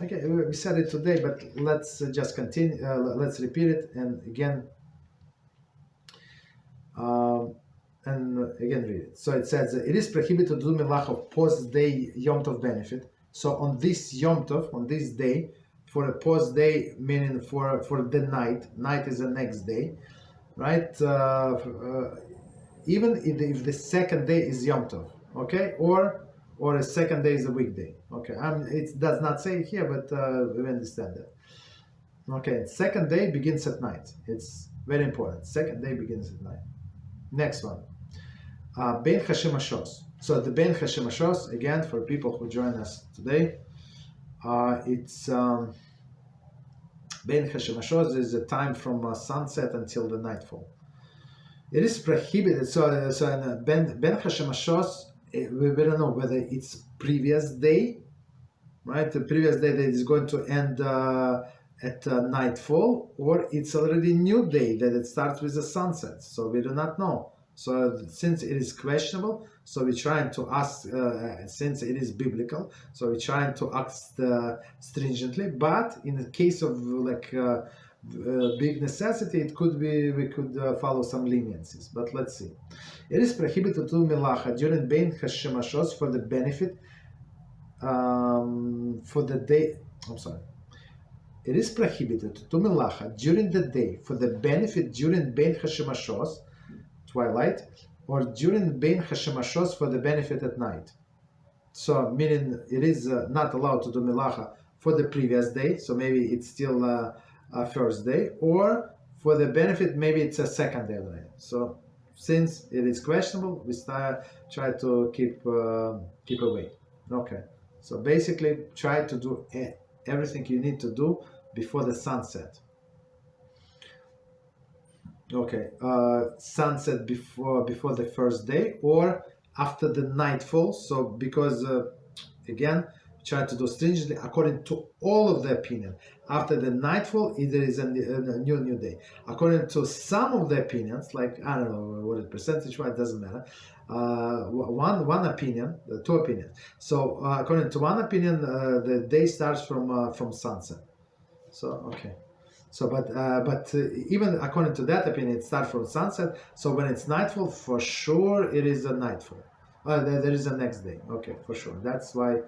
okay, we said it today, but let's just continue. Let's repeat it and again read it. So it says it is prohibited to do Melachah post day Yom Tov benefit. So on this Yom Tov, on this day, for a post day, meaning for the night is the next day, right? Even if the second day is Yom Tov, okay, or a second day is a weekday, okay. It does not say it here, but we understand that. Okay, second day begins at night. It's very important. Second day begins at night. Next one, Ben Hashemashos. So the Ben Hashemashos, again, for people who join us today, it's Ben Hashemashos is the time from sunset until the nightfall. It is prohibited. So in Ben Hashemashos, we don't know whether it's previous day, right? The previous day that is going to end at nightfall, or it's already new day that it starts with the sunset. So we do not know. So since it is questionable, so we're trying to ask, since it is biblical, so we're trying to ask stringently, but in the case of big necessity, it could be, we could follow some leniencies, but let's see. It is prohibited to do Melachah during Ben Hashemashos for the benefit, for the day, It is prohibited to do Melachah during the day for the benefit during Ben Hashemashos, twilight, or during Ben Hashemashos for the benefit at night. So, meaning it is not allowed to do Melachah for the previous day, so maybe it's still a first day, or for the benefit, maybe it's a second day of the night. So, since it is questionable, we try to keep away. Okay, so basically try to do everything you need to do before the sunset. Okay, sunset before the first day or after the nightfall. So because again, try to do stringently according to all of the opinion. After the nightfall, there is a new day. According to some of the opinions, like I don't know what it percentage-wise, doesn't matter. One opinion, two opinions. So according to one opinion, the day starts from sunset. So okay. So, but even according to that opinion, it starts from sunset. So when it's nightfall, for sure it is a nightfall. There is a next day. Okay, for sure. That's why.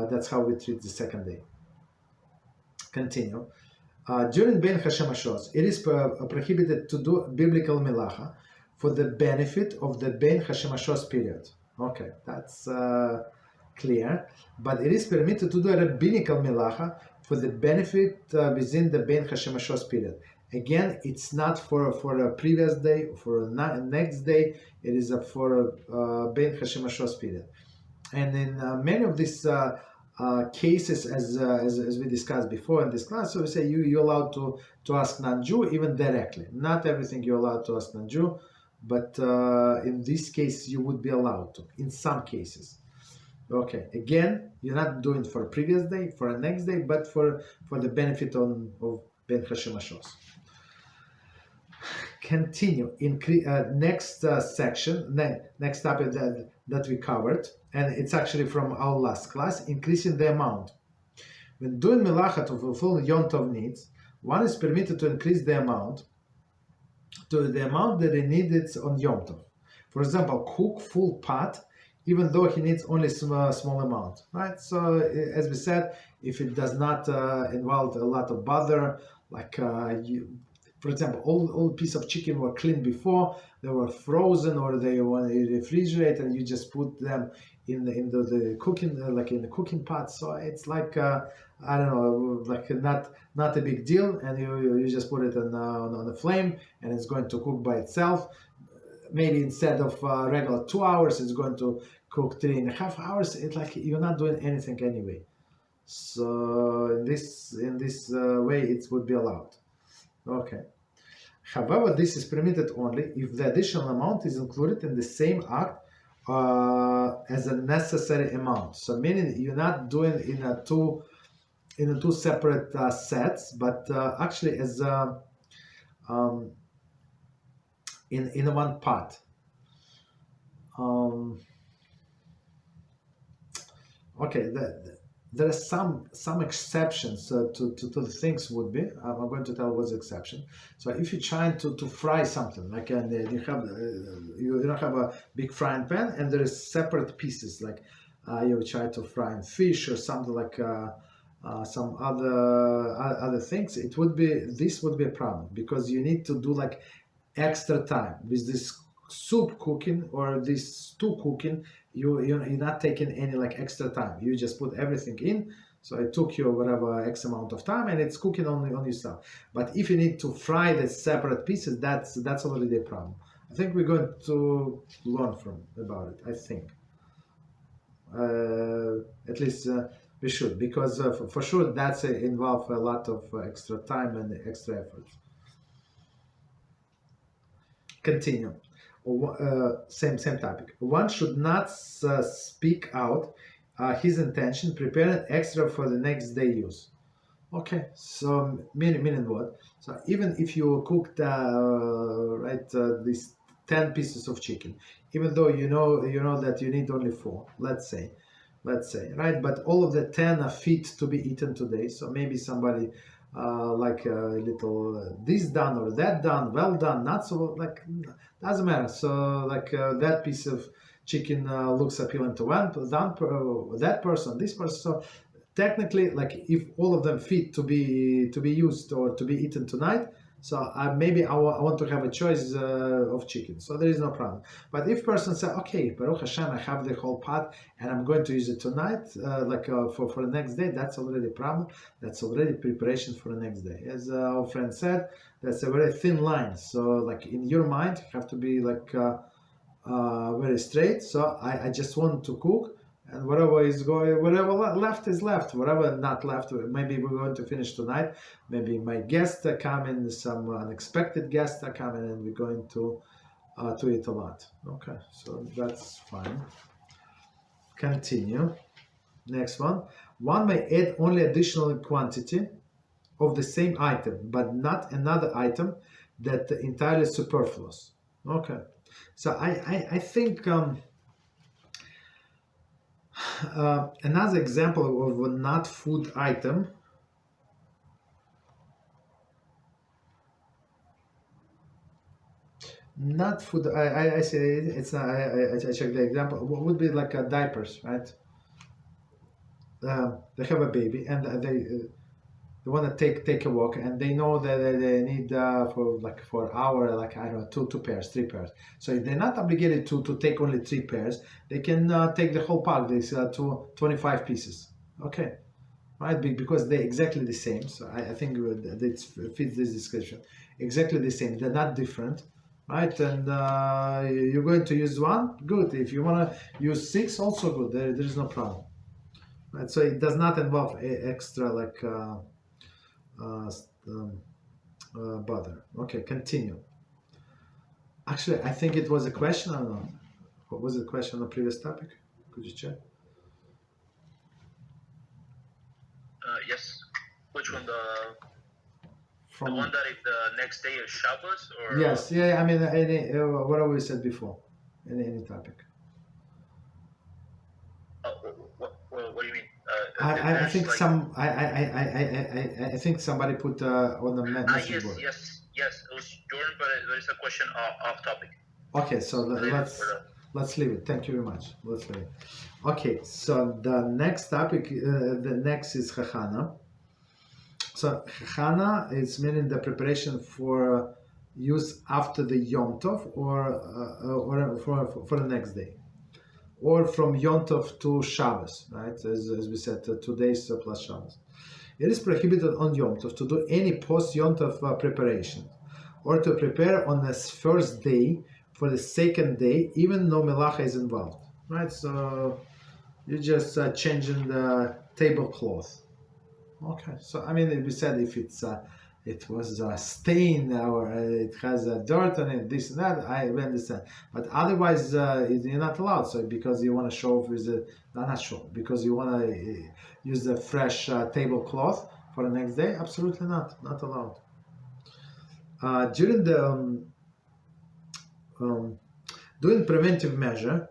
That's how we treat the second day. Continue. During Ben Hashemashos, it is prohibited to do biblical Melachah for the benefit of the Ben Hashemashos period. Okay, that's clear. But it is permitted to do a rabbinical Melachah for the benefit within the Ben Hashemashos period. Again, it's not for a previous day, for a next day. It is for a Ben Hashemashos period. And in many of these cases, as we discussed before in this class, so we say you're allowed to ask non-Jew even directly. Not everything you're allowed to ask non-Jew, but in this case you would be allowed to. In some cases. Okay, again, you're not doing it for a previous day, for a next day, but for the benefit of Ben Hashemashos. Continue. Next section, next topic that we covered, and it's actually from our last class, increasing the amount. When doing Melachah to fulfill Yom Tov needs, one is permitted to increase the amount to the amount that he needs on Yom Tov. For example, cook full pot, even though he needs only small amount, right? So as we said, if it does not involve a lot of bother, like for example, all piece of chicken were cleaned before, they were frozen or they were refrigerated, and you just put them in the cooking, like in the cooking pot. So it's like I don't know, like not a big deal, and you just put it on the flame, and it's going to cook by itself. Maybe instead of regular 2 hours, it's going to cook 3.5 hours. It's like you're not doing anything anyway. So in this way, it would be allowed. Okay. However, this is permitted only if the additional amount is included in the same act as a necessary amount. So meaning you're not doing in a two separate sets, but actually as in one pot. Okay, there are some exceptions to the things would be. I'm going to tell what's the exception. So if you're trying to fry something, like and you don't have a big frying pan, and there is separate pieces, like you try to fry in fish or something like some other things. This would be a problem, because you need to do like extra time with this soup cooking or this stew cooking. You're not taking any like extra time. You just put everything in, so it took you whatever X amount of time, and it's cooking only on yourself. But if you need to fry the separate pieces, that's already a problem. I think we're going to learn about it. I think at least we should, because for sure that's involve a lot of extra time and extra effort. Continue. Same topic. One should not speak out his intention, preparing extra for the next day use. Okay, so meaning what? So even if you cooked these 10 pieces of chicken, even though you know that you need only 4, let's say, right? But all of the 10 are fit to be eaten today. So maybe somebody like a little this done or that done, well done, not so, like, doesn't matter. So like that piece of chicken looks appealing to that person, this person. So technically, like if all of them fit to be used or to be eaten tonight, so maybe I want to have a choice of chicken, so there is no problem. But if person says, okay, Baruch Hashem, I have the whole pot and I'm going to use it tonight, for the next day, that's already a problem. That's already preparation for the next day. As our friend said, that's a very thin line. So like in your mind, you have to be like very straight. So I just want to cook, and whatever left is left. Whatever not left, maybe we're going to finish tonight. Maybe my guests are coming, some unexpected guests are coming, and we're going to eat a lot. Okay, so that's fine. Continue. Next one. One may add only additional quantity of the same item, but not another item that entirely superfluous. Okay, so I think. Another example of a not food item. Not food. I say it's not. I check the example. What would be like diapers, right? They have a baby and they want to take a walk, and they know that they need for an hour, like I don't know, 2 pairs, 3 pairs. So if they're not obligated to take only 3 pairs, they can take the whole pack. These 25 pieces. Okay, right? Because they're exactly the same. So I think it fits this description. Exactly the same. They're not different, right? And you're going to use 1, good. If you want to use 6, also good. There is no problem. Right? So it does not involve extra like. Bother. Okay, continue. Actually, I think it was a question. I don't know. What was the question on the previous topic? Could you check? Yes. Which one? The one that is the next day of Shabbos, or yes, yeah. I mean, any whatever we said before, any topic. what do you mean? I think like, some. I think somebody put on the message board. Yes. It was Jordan, but there's a question off topic. Okay, so let's leave it. Thank you very much. Let's leave it. Okay, so the next topic, the next is Hachanah. So Hachanah is meaning the preparation for use after the Yom Tov or for the next day, or from Yom Tov to Shabbos, right? As we said, 2 days plus Shabbos. It is prohibited on Yom Tov to do any post Yom Tov preparation, or to prepare on the first day for the second day, even though Melachah is involved, right? So you're just changing the tablecloth. Okay, so I mean, we said if it was a stain or it has a dirt on it, this and that, I understand. But otherwise, you're not allowed. So because you want to show off with not show, because you want to use the fresh tablecloth for the next day, absolutely not allowed. During the doing preventive measure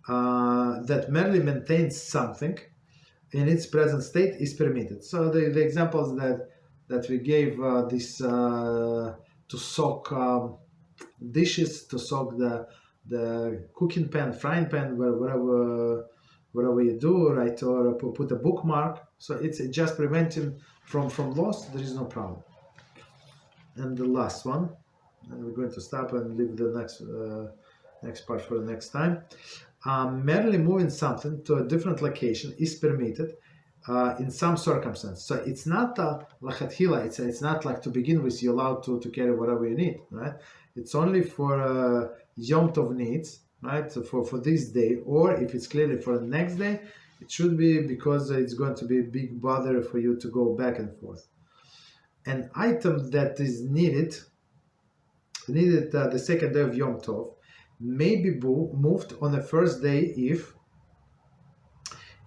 that merely maintains something in its present state is permitted. So the examples that we gave this to soak dishes, to soak the cooking pan, frying pan, whatever you do, right, or put a bookmark. So it's just preventing from loss. There is no problem. And the last one, and we're going to stop and leave the next part for the next time. Merely moving something to a different location is permitted in some circumstances. So it's not lachatchila. It's not like to begin with you're allowed to carry whatever you need, right? It's only for Yom Tov needs, right? So for this day, or if it's clearly for the next day, it should be because it's going to be a big bother for you to go back and forth. An item that is needed the second day of Yom Tov may be moved on the first day if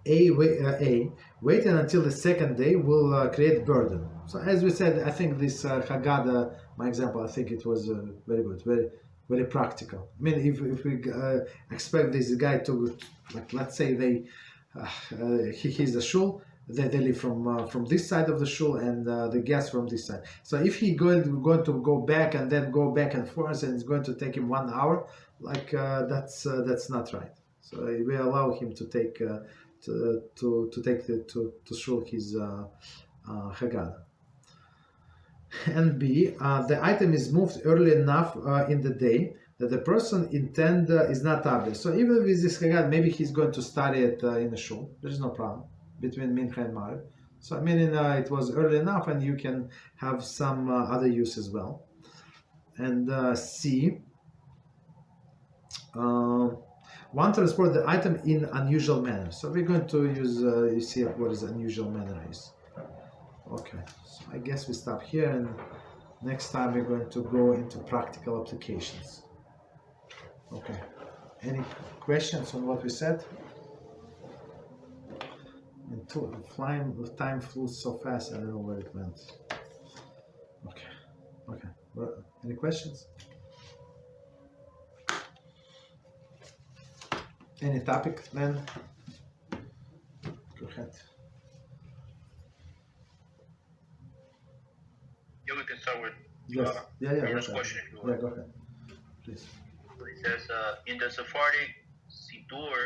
waiting until the second day will create burden. So as we said, I think this Haggadah, my example, I think it was very good, very very practical. I mean, if we expect this guy to, like, let's say he's a shul, they live from this side of the shul, and the guests from this side. So if he going to go back and then go back and forth, and it's going to take him 1 hour, like that's not right. So we allow him to take to shul his Haggadah. And B, the item is moved early enough in the day that the person intend is not obvious. So even with this Haggadah, maybe he's going to study it in the shul. There is no problem between Mincha and Mariv. So I mean, it was early enough, and you can have some other use as well. And C, one transport the item in unusual manner. So we're going to use, you see what is unusual manner is. Okay, so I guess we stop here, and next time we're going to go into practical applications. Okay, any questions on what we said? And time flew so fast, I don't know where it went. Okay. Well, any questions? Any topic then? Go ahead. Yeah, we can start with First question. Yeah, go ahead, please. It says in the Sephardic Sidur,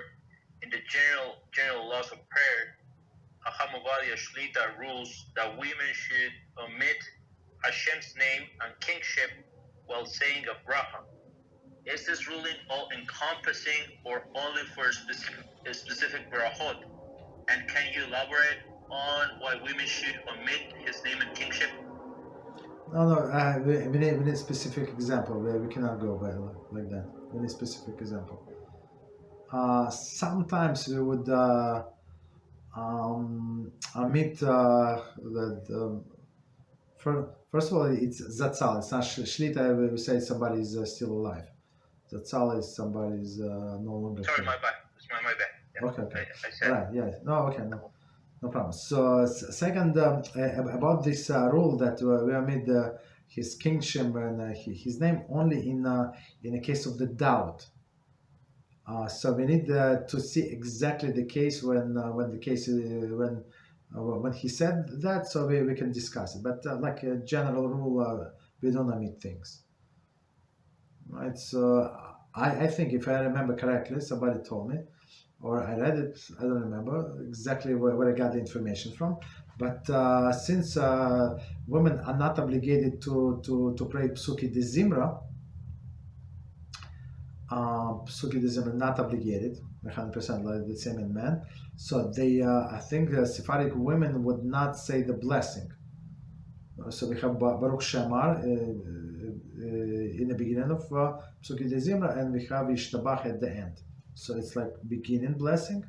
in the general laws of prayer, Rav Ovadia Shlita rules that women should omit HaShem's name and kingship while saying a brocha. Is this ruling all encompassing or only for specific brachot? And can you elaborate on why women should omit his name and kingship? No, we need a specific example. We cannot go by like that. We need a specific example. Sometimes we would omit that. First of all, it's zatzal. It's not shlita. We say somebody is still alive. Zatzal is somebody is no longer. Sorry, my bad. It's my bad. Yeah. Okay. I said. Right. Yeah. No. Okay. No. No problem. So second, about this rule that we have made his kingship and his name only in a case of the doubt. So we need to see exactly the case when the case when he said that, so we can discuss it. But like a general rule, we don't omit things, right? So I think if I remember correctly, somebody told me, or I read it, I don't remember exactly where I got the information from, but since women are not obligated to pray Psuki de Zimra, Psuki de Zimra not obligated, 100% like the same in men, so they, I think Sephardic women would not say the blessing. So we have Baruch Shamar in the beginning of Psuki de Zimra, and we have Ishtabach at the end. So it's like beginning blessing,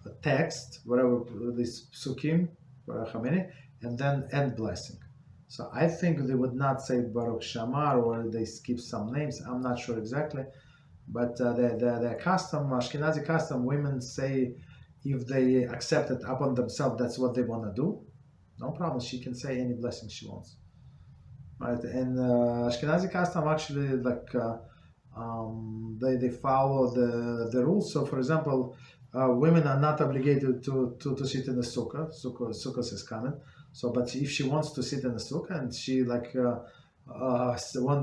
a text, whatever this psukim, and then end blessing. So I think they would not say Baruch Shamar, or they skip some names. I'm not sure exactly, but the custom, Ashkenazi custom, women say if they accept it upon themselves, that's what they want to do. No problem. She can say any blessing she wants, right? And Ashkenazi custom actually like. They follow the rules. So, for example, women are not obligated to sit in the sukkah. Sukkah is coming. So, but if she wants to sit in the sukkah and she want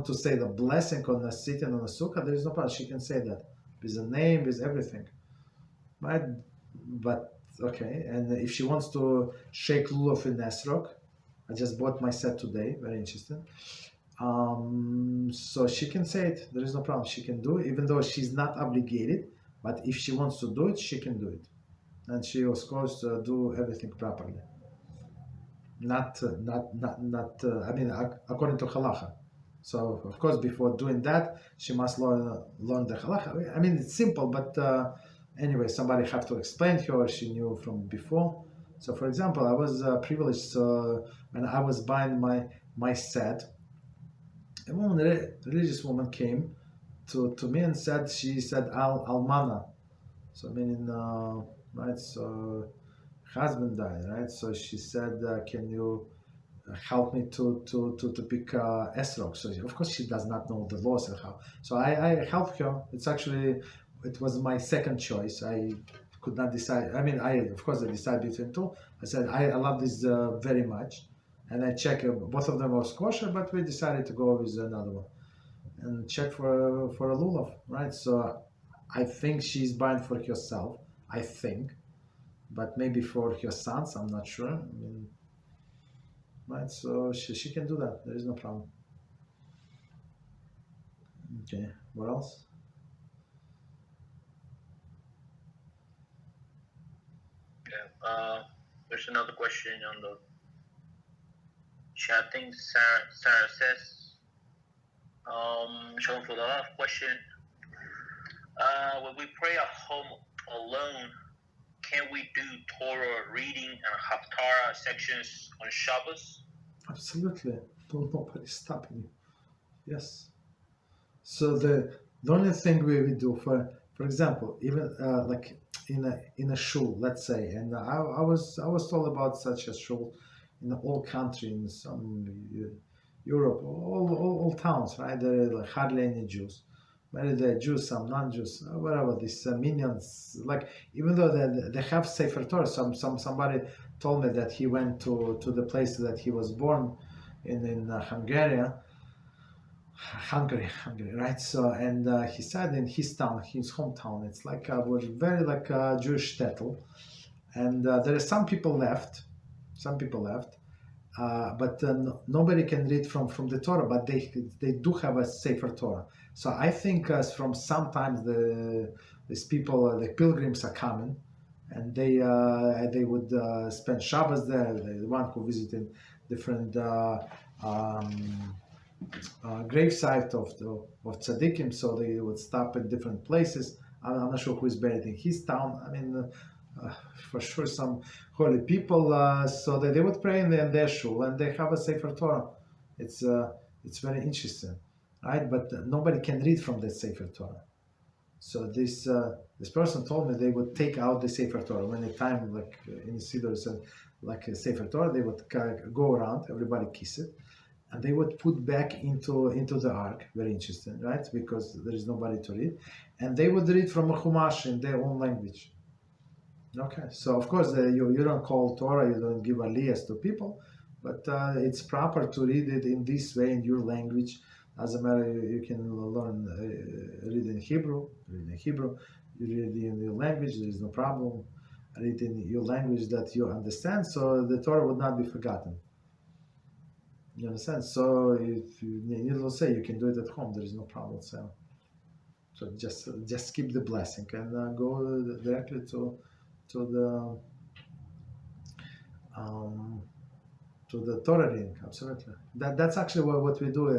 to say the blessing on sitting on the sukkah, there is no problem. She can say that with the name, with everything, right? But okay. And if she wants to shake lulav in Nesrog, I just bought my set today. Very interesting. So she can say it. There is no problem. She can do it, even though she's not obligated. But if she wants to do it, she can do it, and she of course do everything properly. Not. I mean, according to Halacha. So of course, before doing that, she must learn the Halacha. I mean, it's simple, but anyway, somebody have to explain to her. She knew from before. So, for example, I was privileged when I was buying my set. A woman, a religious woman, came to me and said, she said almana, so meaning right, so husband died, right? So she said, can you help me to pick esrog? So of course she does not know the laws and how. So I helped her. It was my second choice. I could not decide. I mean, I decided between two. I said I love this very much. And I checked, both of them were kosher, but we decided to go with another one and check for a lulav, right? So I think she's buying for herself, I think, but maybe for her sons, I'm not sure. I mean, right? So she can do that. There is no problem. Okay, what else? Yeah, there's another question on the chatting. Sarah says, showing for the last question. When we pray at home alone, can we do Torah reading and Haftarah sections on Shabbos? Absolutely. Nobody's stopping you. Yes. So the only thing we do, for example, even like in a shul, let's say, and I was told about such a shul in the whole country, in some Europe, all towns, right? There are like hardly any Jews. Maybe they're Jews, some non-Jews, whatever. These minions, like even though they have Sefer Torah, somebody told me that he went to the place that he was born in Hungary, right? So, and he said in his town, his hometown, it's like was very like a Jewish shtetl, and there are some people left, but nobody can read from the Torah, but they do have a Sefer Torah. So I think from sometimes these people, the pilgrims are coming, and they would spend Shabbos there. The one who visited different gravesite of tzaddikim, so they would stop at different places. I'm not sure who is buried in his town. I mean, for sure some holy people. So they would pray in their shul, and they have a Sefer Torah. It's very interesting, right? But nobody can read from that Sefer Torah. So this person told me they would take out the Sefer Torah when the time like in Siddur said like a Sefer Torah, they would go around, everybody kiss it, and they would put back into the ark. Very interesting, right? Because there is nobody to read, and they would read from a Chumash in their own language. Okay, so of course you don't call Torah, you don't give aliyahs to people, but it's proper to read it in this way in your language. Doesn't matter, you can learn read in Hebrew, you read in your language, there is no problem. Read in your language that you understand, so the Torah would not be forgotten. You understand? So if you need to say, you can do it at home, there is no problem. So just keep the blessing and go directly to the Torah reading. Absolutely. That's actually what we do.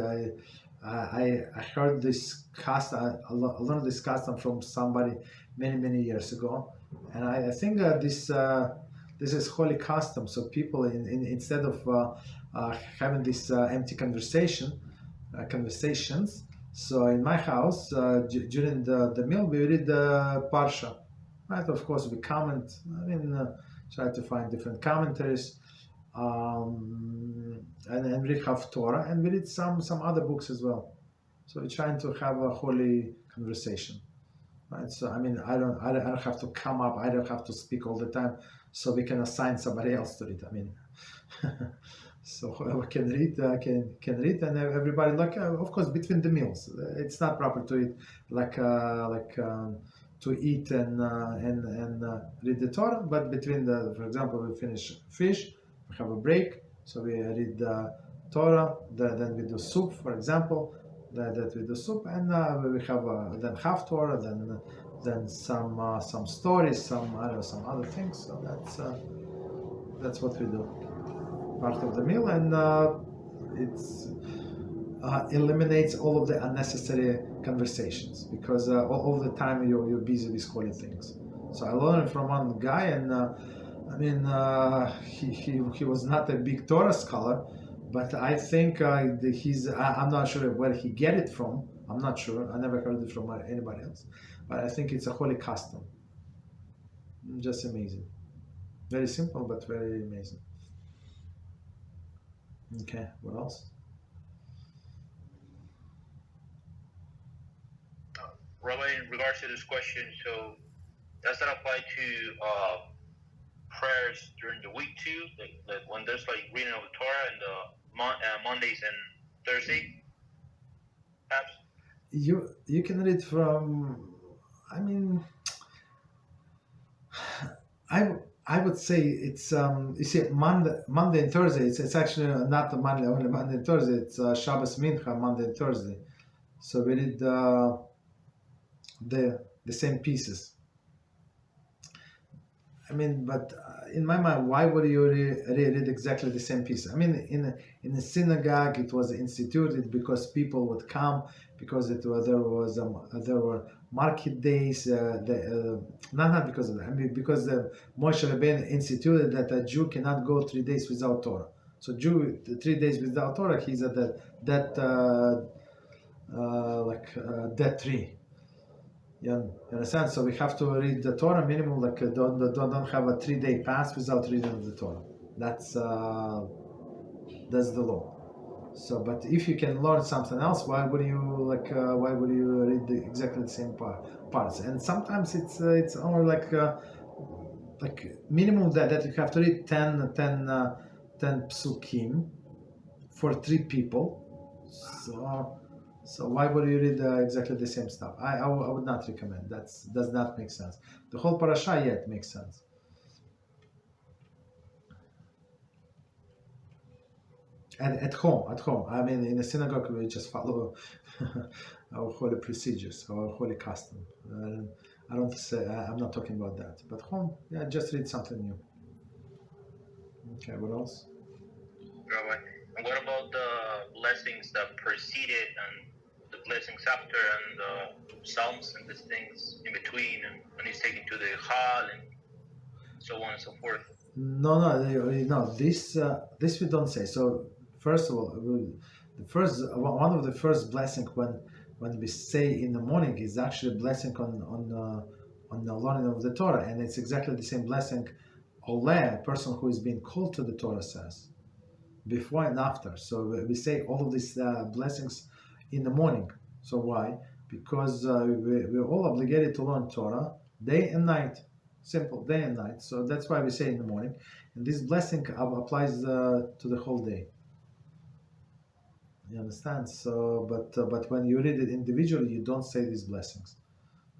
I heard this custom. I learned this custom from somebody many years ago, and I think this is holy custom. So people instead of having this empty conversations. So in my house during the meal we read the parsha. Right, of course, we comment. Try to find different commentaries, and we have Torah, and we read some other books as well. So we're trying to have a holy conversation, right? So I don't have to come up. I don't have to speak all the time. So we can assign somebody else to read. So whoever can read can read, and everybody of course between the meals. It's not proper to eat to eat and read the Torah, but between for example, we finish fish, we have a break, so we read the Torah, then we do soup, for example, that we do soup, and we have then half Torah, then some stories, some other things. So that's what we do, part of the meal, and it's eliminates all of the unnecessary conversations, because all the time you're busy with holy things. So I learned from one guy, and he was not a big Torah scholar, but I think I'm not sure where he get it from. I'm not sure. I never heard it from anybody else, but I think it's a holy custom. Just amazing. Very simple, but very amazing. Okay, what else? Rabbi, in regards to this question, so does that apply to prayers during the week too? Like when there's reading of the Torah and the Mondays and Thursday, perhaps? You can read from. I would say it's you see Monday and Thursday. It's actually not the only Monday and Thursday. It's Shabbos Mincha Monday and Thursday. So we read the same pieces. But in my mind, why would you read exactly the same piece? In the synagogue, it was instituted because people would come, because there were market days. Not because of that. Because the Moshe Rabbeinu instituted that a Jew cannot go 3 days without Torah. So Jew 3 days without Torah, he's at that tree. You understand? So we have to read the Torah minimum, don't have a 3-day pass without reading the Torah. That's the law. So, but if you can learn something else, why would you read exactly the same parts? And sometimes it's only like minimum that you have to read 10 psukim for 3 people. So why would you read exactly the same stuff? I would not recommend. That does not make sense. The whole parasha yet makes sense. And at home. In the synagogue we just follow our holy procedures, our holy custom. I'm not talking about that. But home, just read something new. Okay, what else? Rabbi, and what about the blessings that preceded and the blessings after, and the psalms and the things in between, and when he's taken to the hall and so on and so forth? No. This we don't say. So first of all, one of the first blessing when when we say in the morning is actually a blessing on the learning of the Torah, and it's exactly the same blessing Oleh, a person who is being called to the Torah, says before and after. So we say all of these blessings in the morning. So why? Because we're all obligated to learn Torah day and night, simple, day and night. So that's why we say in the morning, and this blessing applies to the whole day. You understand? So, but when you read it individually, you don't say these blessings.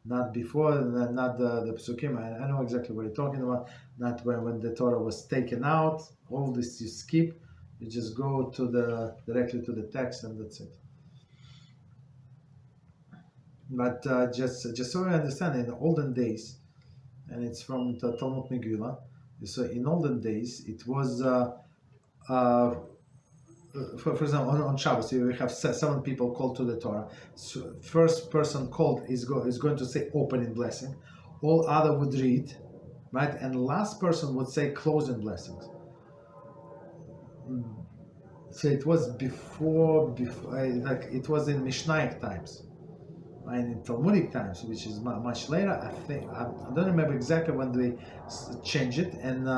Not before, not the psukim. I know exactly what you're talking about. Not when the Torah was taken out. All this you skip. You just go to directly to the text, and that's it. But just so I understand, in the olden days, and it's from the Talmud Megillah. So in olden days, it was. For example, on Shabbos, we have 7 people called to the Torah. So first person called is going to say opening blessing. All other would read, right? And last person would say closing blessings. So it was before like it was in Mishnaic times, and in Talmudic times, which is much later. I think I don't remember exactly when they changed it, and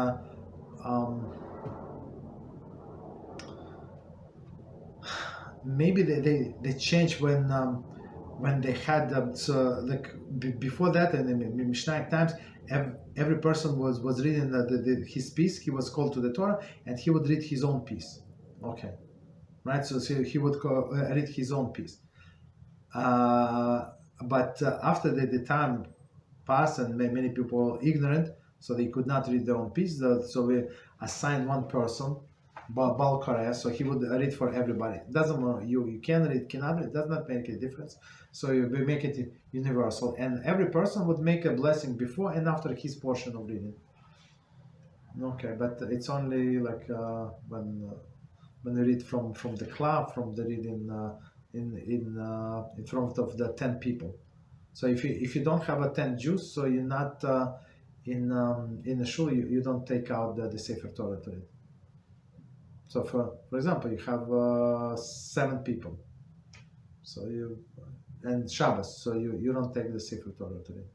maybe they changed when they had so like before that in the Mishnaic times, every person was reading his piece. He was called to the Torah, and he would read his own piece. Okay, right. So he would read his own piece. But after the time passed, and many people were ignorant, so they could not read their own piece. So we assigned one person, Balkare, so he would read for everybody. It doesn't matter, you can read, cannot read, it does not make a difference. So we make it universal, and every person would make a blessing before and after his portion of reading. Okay, but it's only like when we read from the club, from the reading in front of the 10 people. So if you don't have 10 Jews, so you're not in the shul, you don't take out the Sefer Torah to read. So for example, you have 7 people, so and Shabbos, so you don't take the Sefer Torah to read.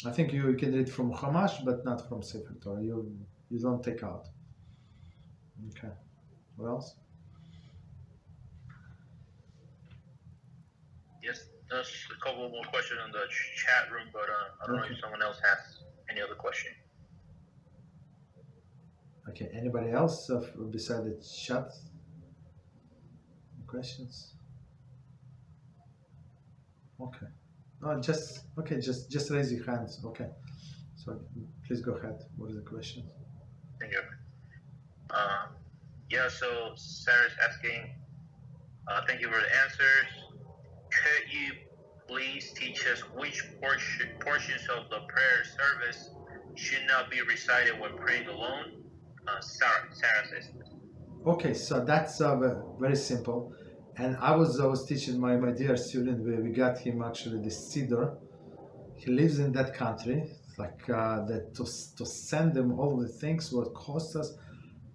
I think you can read from Chumash, but not from Sefer Torah. You don't take out. Okay. What else? Yes, there's a couple more questions on the chat room, but I don't know if someone else has any other question. Okay, anybody else beside the chat? Questions? Okay. No, just raise your hands. Okay. So please go ahead. What is the question? Thank you. Yeah, so Sarah's asking, thank you for the answers. Could you please teach us which portions of the prayer service should not be recited when praying alone? Sarah says. Okay, so that's very simple. And I was teaching my dear student. We got him actually the Siddur. He lives in that country. Like that to send them all the things would cost us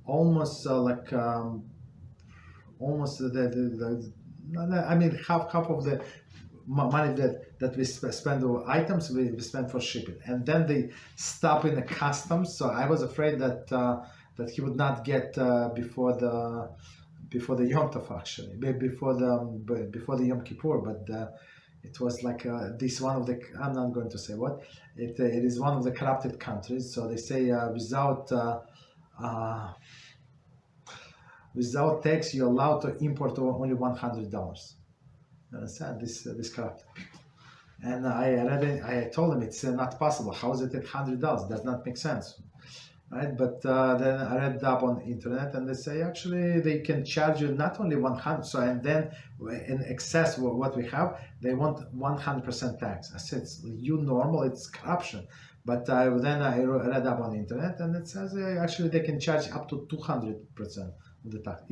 almost almost I mean half of the money that we spend on items we spend for shipping, and then they stop in the customs. So I was afraid that he would not get before the Yom Tov, actually before the Yom Kippur, but it was like this one of the, I'm not going to say what it is, one of the corrupted countries. So they say without tax you're allowed to import only $100. You understand? This corrupted people. And I told them it's not possible. How is it at $100? Does not make sense, right? But then I read up on the internet, and they say actually they can charge you not only 100. So and then in excess of what we have, they want 100% tax. I said, you normal? It's corruption. But then I read up on the internet, and it says actually they can charge up to 200% of the tax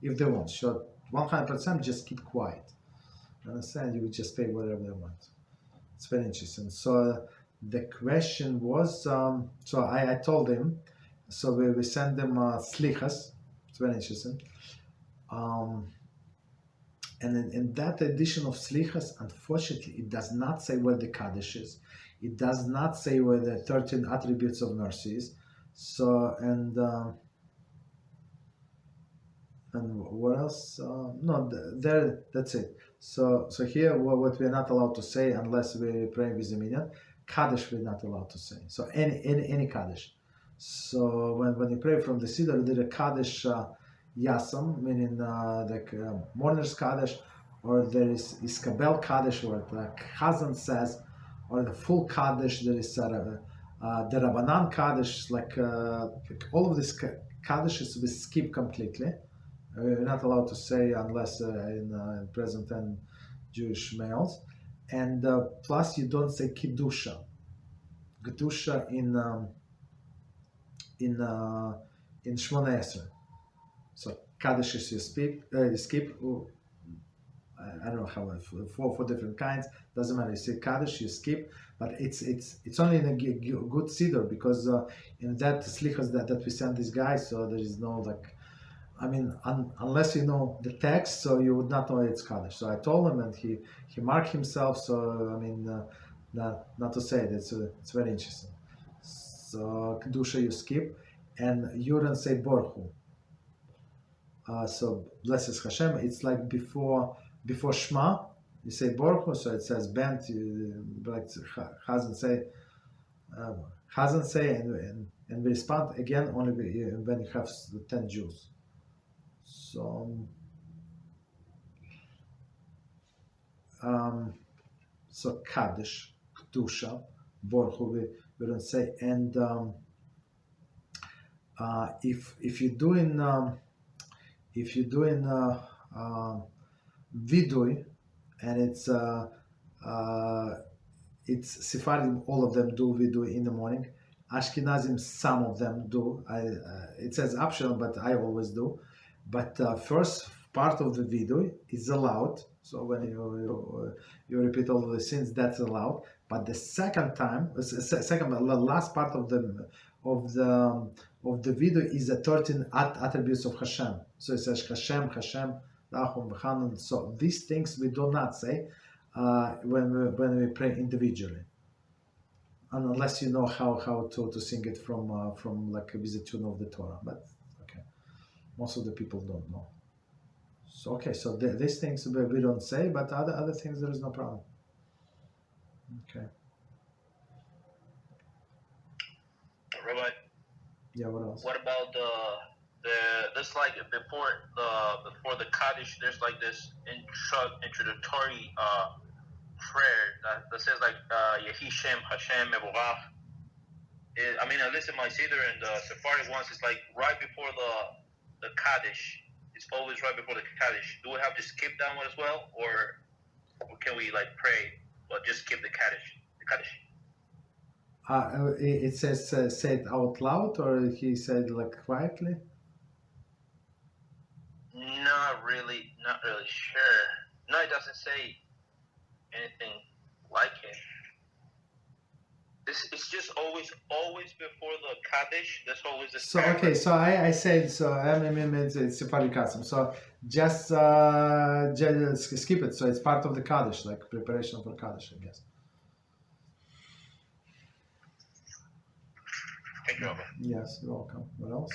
if they want. So 100%, just keep quiet. Understand? You would just pay whatever they want. It's very interesting. So the question was, so I told him, so we send them slichas. It's very interesting. And in that edition of Slichas, unfortunately, it does not say where the Kaddish is. It does not say where the 13 attributes of mercy is. So, and what else? No, there. That's it. So here, what we're not allowed to say unless we pray with a minyan, Kaddish we're not allowed to say. So any Kaddish. So when you pray from the Siddur, there is a Kaddish Yasam, meaning mourner's Kaddish, or there is Iskabel Kaddish, or the Chazan says, or the full Kaddish. There is the Rabbanan Kaddish, like all of these Kaddishes we skip completely. We're not allowed to say unless in present and Jewish males, and plus you don't say Kiddusha. Kedusha in Shmona Esrei. So Kaddish is you skip. I don't know how four different kinds. Doesn't matter. You say Kaddish, you skip, but it's only in a good Siddur, because in that slichas that we send these guys, so there is no like. I mean, unless you know the text, so you would not know it's Kaddish. So I told him, and he marked himself. So I mean, not to say it. It's very interesting. So Kedusha you skip, and you don't say Borchu. So blessed HaShem. It's like before Shema, you say Borchu. So it says bent. Like Chazan say, and we respond again only when you have the 10 Jews. So Kaddish, Kedusha, Borchu, we don't say. And if you're doing vidui, and it's Sephardim, all of them do vidui in the morning. Ashkenazim, some of them do. It says optional, but I always do. But first part of the vidui is allowed. So when you repeat all of the sins, that's allowed. But the last part of the vidui is the 13 attributes of HaShem. So it says HaShem, Rachum, V'chanan. So these things we do not say when we pray individually, unless you know how to sing it from like with the tune of the Torah. But okay, most of the people don't know. So okay, so these things we don't say, but other things there is no problem. Okay. Rabbi. Yeah. What else? What about this, like before the Kaddish? There's like this introductory prayer that says like Yehi Shem Hashem Mevorach. I mean, at least in my Seder and the Sephardic ones, it's like right before the Kaddish. It's always right before the Kaddish. Do we have to skip that one as well, or can we like pray but just skip the Kaddish? It says say it out loud, or he said like quietly? Not really sure. No, it doesn't say anything like it. It's just always before the Kaddish. That's always the. So okay, so I said so. It's Sephardic custom. So just skip it. So it's part of the Kaddish, like preparation for Kaddish, I guess. Thank you, Rabbi. Yes, you're welcome. What else?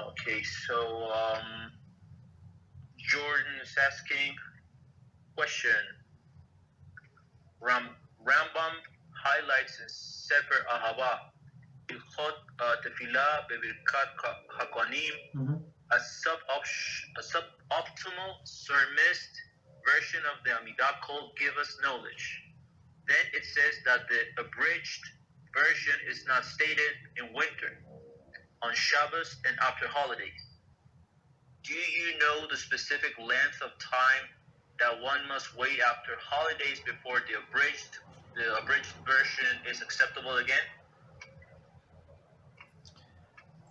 Okay, so Jordan is asking question. Rambam highlights in Sefer Ahava, Ilchot Tefillah Bevirkat Hakonim, a suboptimal surmised version of the Amidah called "Give Us Knowledge." Then it says that the abridged version is not stated in winter, on Shabbos, and after holidays. Do you know the specific length of time that one must wait after holidays before the abridged version is acceptable again?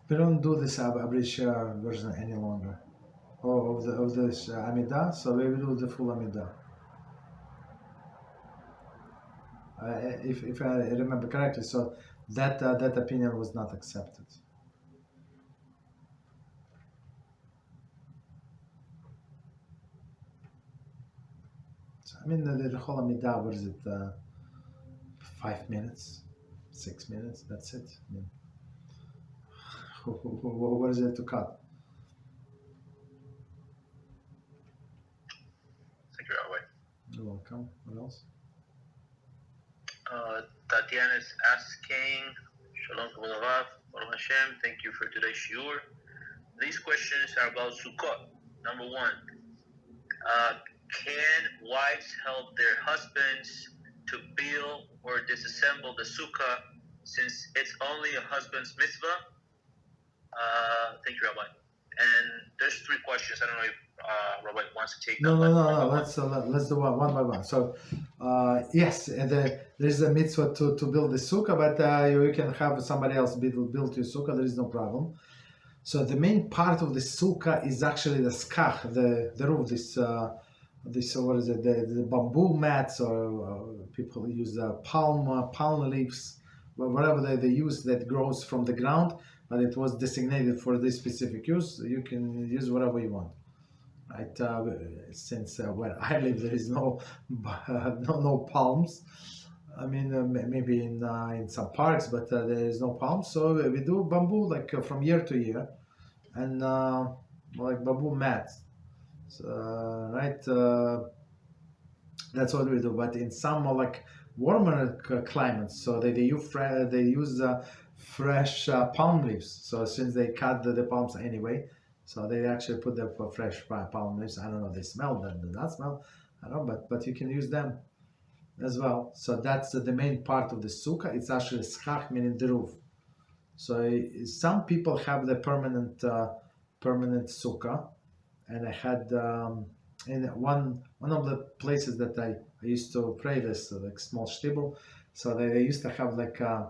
We don't do this abridged version any longer. Of this Amidah, so we will do the full Amidah. If I remember correctly, so that opinion was not accepted. So, I mean, the whole Amidah, what is it? 5 minutes, 6 minutes. That's it. I mean, what is it to cut? Thank you, Rabbi. You're welcome. What else? Tatiana is asking, Shalom Kavod Rav, Baruch HaShem, thank you for today's Shiur. These questions are about sukkah. Number one, can wives help their husbands to build or disassemble the sukkah since it's only a husband's mitzvah? Thank you, Rabbi. And there's 3 questions. I don't know if Rabbi wants to take them. No. Let's do one by one. So, yes, there's a mitzvah to build the sukkah, but you can have somebody else build your sukkah. There is no problem. So the main part of the sukkah is actually the skach, the roof. This what is it? The bamboo mats, or people use palm leaves, whatever they use that grows from the ground, but it was designated for this specific use. You can use whatever you want, right? Since where I live, there is no palms. I mean, maybe in some parks, but there is no palms. So we do bamboo like from year to year, and like bamboo mats. So, right, that's what we do. But in some like warmer climates, so they use fresh palm leaves. So since they cut the palms anyway, so they actually put the fresh palm leaves. I don't know, they smell them, do not smell. I don't know, but you can use them as well. So that's the main part of the sukkah. It's actually schach, meaning the roof. So some people have the permanent sukkah, and I had in one of the places that I used to pray this like small shtibel. So they used to have like I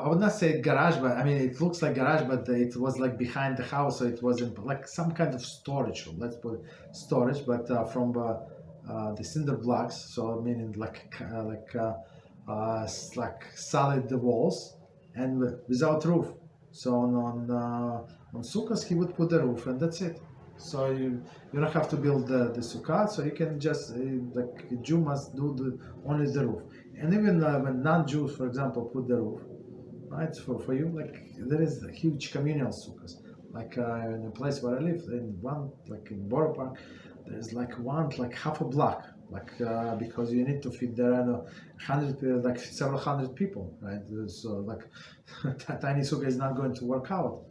would not say garage, but I mean it looks like garage, but it was like behind the house, so it wasn't like some kind of storage. Let's put storage, but from the cinder blocks, so meaning like solid walls and without roof. So on sukkahs he would put the roof, and that's it. So you don't have to build the sukkah. So you can just like a Jew must do only the roof, and even when non-Jews, for example, put the roof. Right, for you, like there is a huge communal sukkahs. Like in the place where I live, in one, like in Borough Park, there's like half a block, like because you need to feed there 100, like several hundred people, right? So like that tiny sukkah is not going to work out,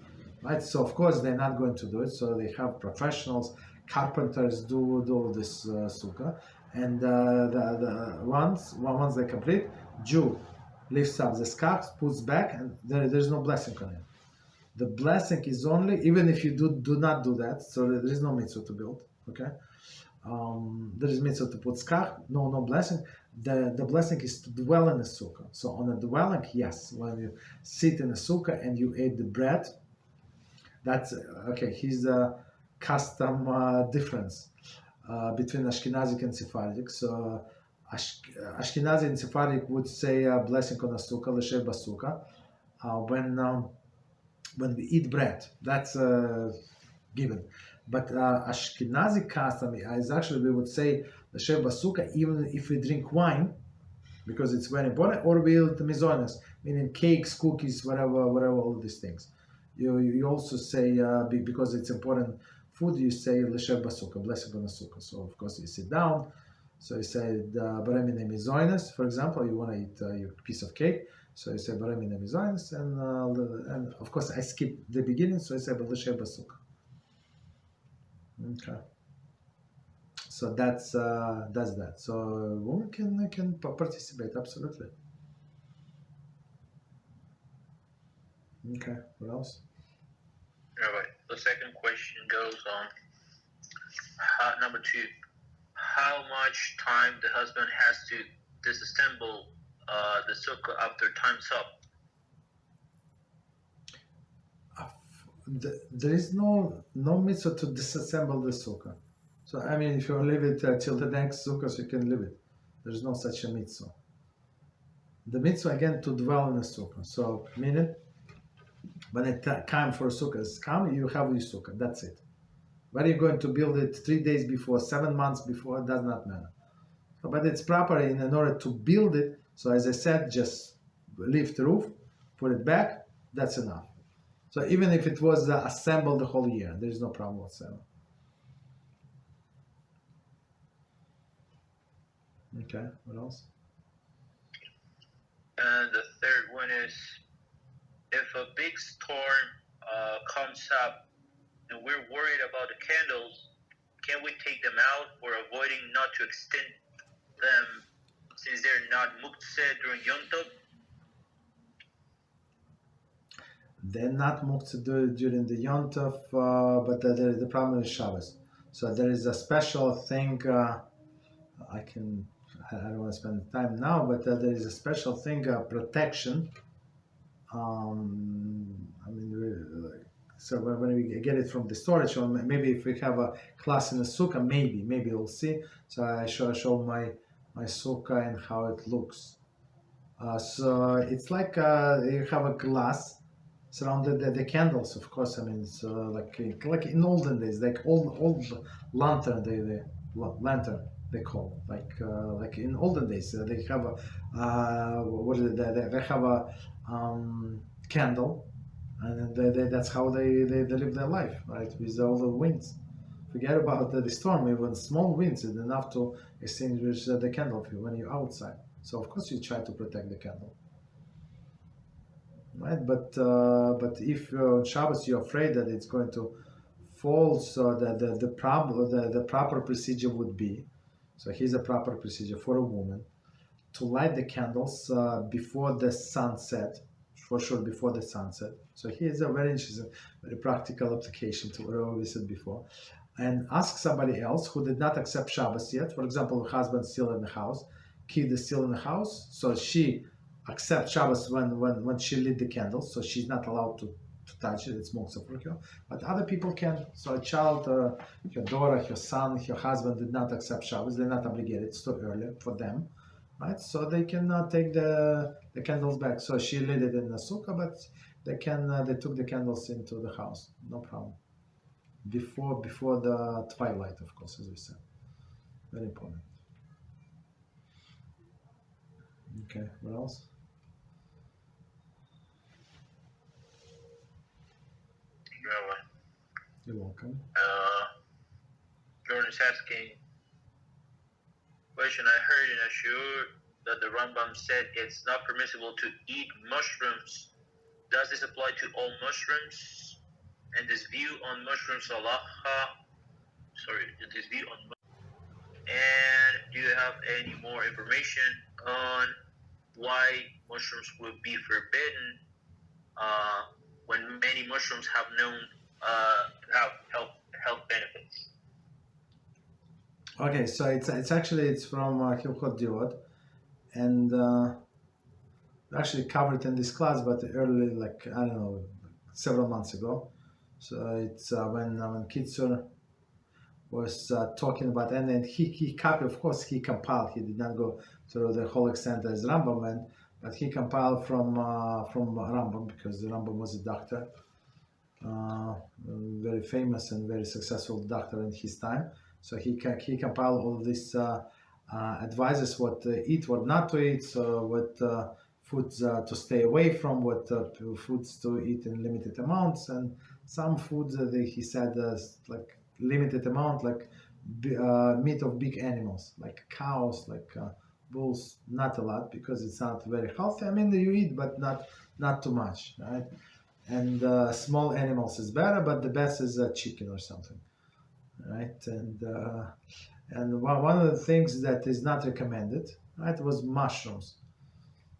right? So of course they're not going to do it. So they have professionals, carpenters do this sukkah, and the once they complete, Jew lifts up the scarf, puts back, and there's no blessing on it. The blessing is only, even if you do not do that, so there is no mitzvah to build, okay? There is mitzvah to put scarf, no blessing. The blessing is to dwell in a sukkah. So on a dwelling, yes, when you sit in a sukkah and you eat the bread, that's, okay, here's a custom difference between Ashkenazic and Sephardic. So Ashkenazi and Sephardic would say a blessing on a sukkah, l'shev b'sukkah, when we eat bread. That's given. But Ashkenazi custom is actually, we would say l'shev b'sukkah even if we drink wine, because it's very important, or we eat mizonos, meaning cakes, cookies, whatever, all these things. You also say, because it's important food, you say l'shev b'sukkah, blessing on a sukkah. So of course you sit down. So you say baremine mizonos, for example, you want to eat your piece of cake. So you say baremine mizonos, and of course I skip the beginning, so I say l'shev b'sukkah. Okay. So that's that. So women can participate, absolutely. Okay. What else? All right. The second question goes on. Number 2. How much time the husband has to disassemble the sukkah after time's up? There is no mitzvah to disassemble the sukkah. So I mean, if you leave it till the next sukkah, so you can leave it. There is no such a mitzvah. The mitzvah again to dwell in the sukkah. So meaning, when the time for sukkah is come, you have your sukkah. That's it. Whether you're going to build it 3 days before, 7 months before, it does not matter. So, but it's proper in order to build it. So as I said, just lift the roof, put it back, that's enough. So even if it was assembled the whole year, there is no problem whatsoever. Okay, what else? And the third one is, if a big storm comes up and we're worried about the candles, can we take them out for avoiding not to extend them since they're not muktzeh during Yom Tov? They're not muktzeh during the Yom Tov, but the problem is Shabbos. So there is a special thing, I don't want to spend time now, but there is a special thing, protection. So when we get it from the storage, or maybe if we have a class in a sukkah, maybe we'll see. So I show my sukkah and how it looks. So it's like you have a glass surrounded the candles, of course. I mean, it's like in olden days, like old lantern, lantern they call, like in olden days they have a what is it? They have a candle, and that's how they live their life, right? With all the winds. Forget about the storm. Even small winds is enough to extinguish the candle when you're outside. So of course you try to protect the candle, right? But if on Shabbos you're afraid that it's going to fall, so that the proper procedure would be, so here's a proper procedure for a woman to light the candles before the sunset, for sure before the sunset. So here's a very interesting, very practical application to what we said before. And ask somebody else who did not accept Shabbos yet. For example, the husband still in the house, kid is still in the house, so she accepts Shabbos when she lit the candles, so she's not allowed to touch it, it's muktzah for her. But other people can. So a child, your daughter, your son, your husband did not accept Shabbos, they're not obligated, it's too early for them, right? So they can take the candles back. So she lit it in the sukkah, but they took the candles into the house, no problem. Before the twilight, of course, as we said. Very important. Okay, what else? You're welcome. Jordan is asking, question, I heard in a Shiur that the Rambam said it's not permissible to eat mushrooms. Does this apply to all mushrooms? And this view on mushrooms, this view on mushrooms. And do you have any more information on why mushrooms would be forbidden when many mushrooms have known to have health benefits? Okay, so it's from Hilchot Diot, and actually covered in this class, but early, like I don't know, several months ago. So it's when Kitzur was talking about, and then he copied, of course, he compiled. He did not go through the whole extent as Rambam went, but he compiled from Rambam, because the Rambam was a doctor, very famous and very successful doctor in his time. So he compiled all of these advices: what to eat, what not to eat, so what foods to stay away from, what foods to eat in limited amounts, and some foods he said like limited amount, like meat of big animals, like cows, like bulls, not a lot, because it's not very healthy. I mean, you eat, but not too much, right? And small animals is better, but the best is chicken or something, right? And one of the things that is not recommended, right, was mushrooms.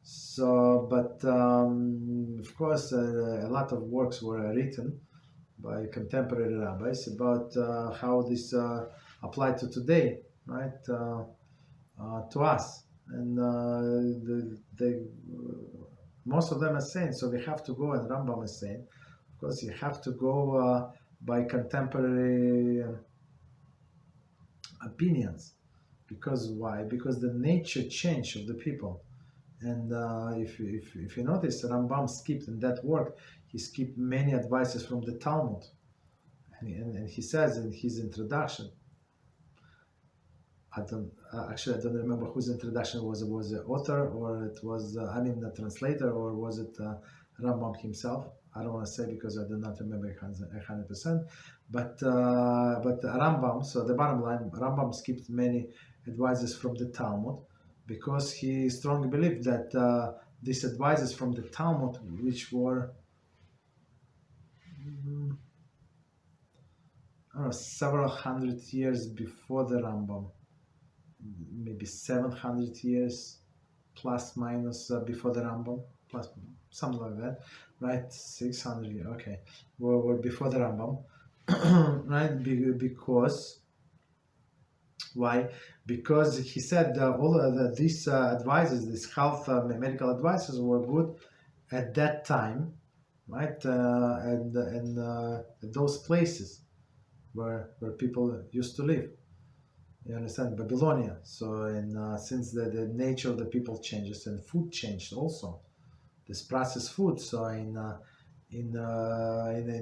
So, but of course, a lot of works were written by contemporary rabbis about how this applied to today, right, to us. And most of them are saying, so we have to go, and Rambam is saying, of course, you have to go by contemporary opinions. Because why? Because the nature change of the people. And if you notice, Rambam skipped in that work, he skipped many advices from the Talmud. and he says in his introduction, I don't remember whose introduction was. It was the author, or it was the translator, or was it Rambam himself? I don't want to say because I do not remember 100%. But Rambam. So the bottom line, Rambam skipped many advices from the Talmud because he strongly believed that these advices from the Talmud, which were I don't know, several hundred years before the Rambam, maybe 700 years plus minus before the Rambam, plus something like that, right? 600 years, okay, were before the Rambam, right? Because why? Because he said all these advices, these health medical advices were good at that time, right? And those places where people used to live. You understand? Babylonia. So, and since the nature of the people changes and food changed also, this processed food. So in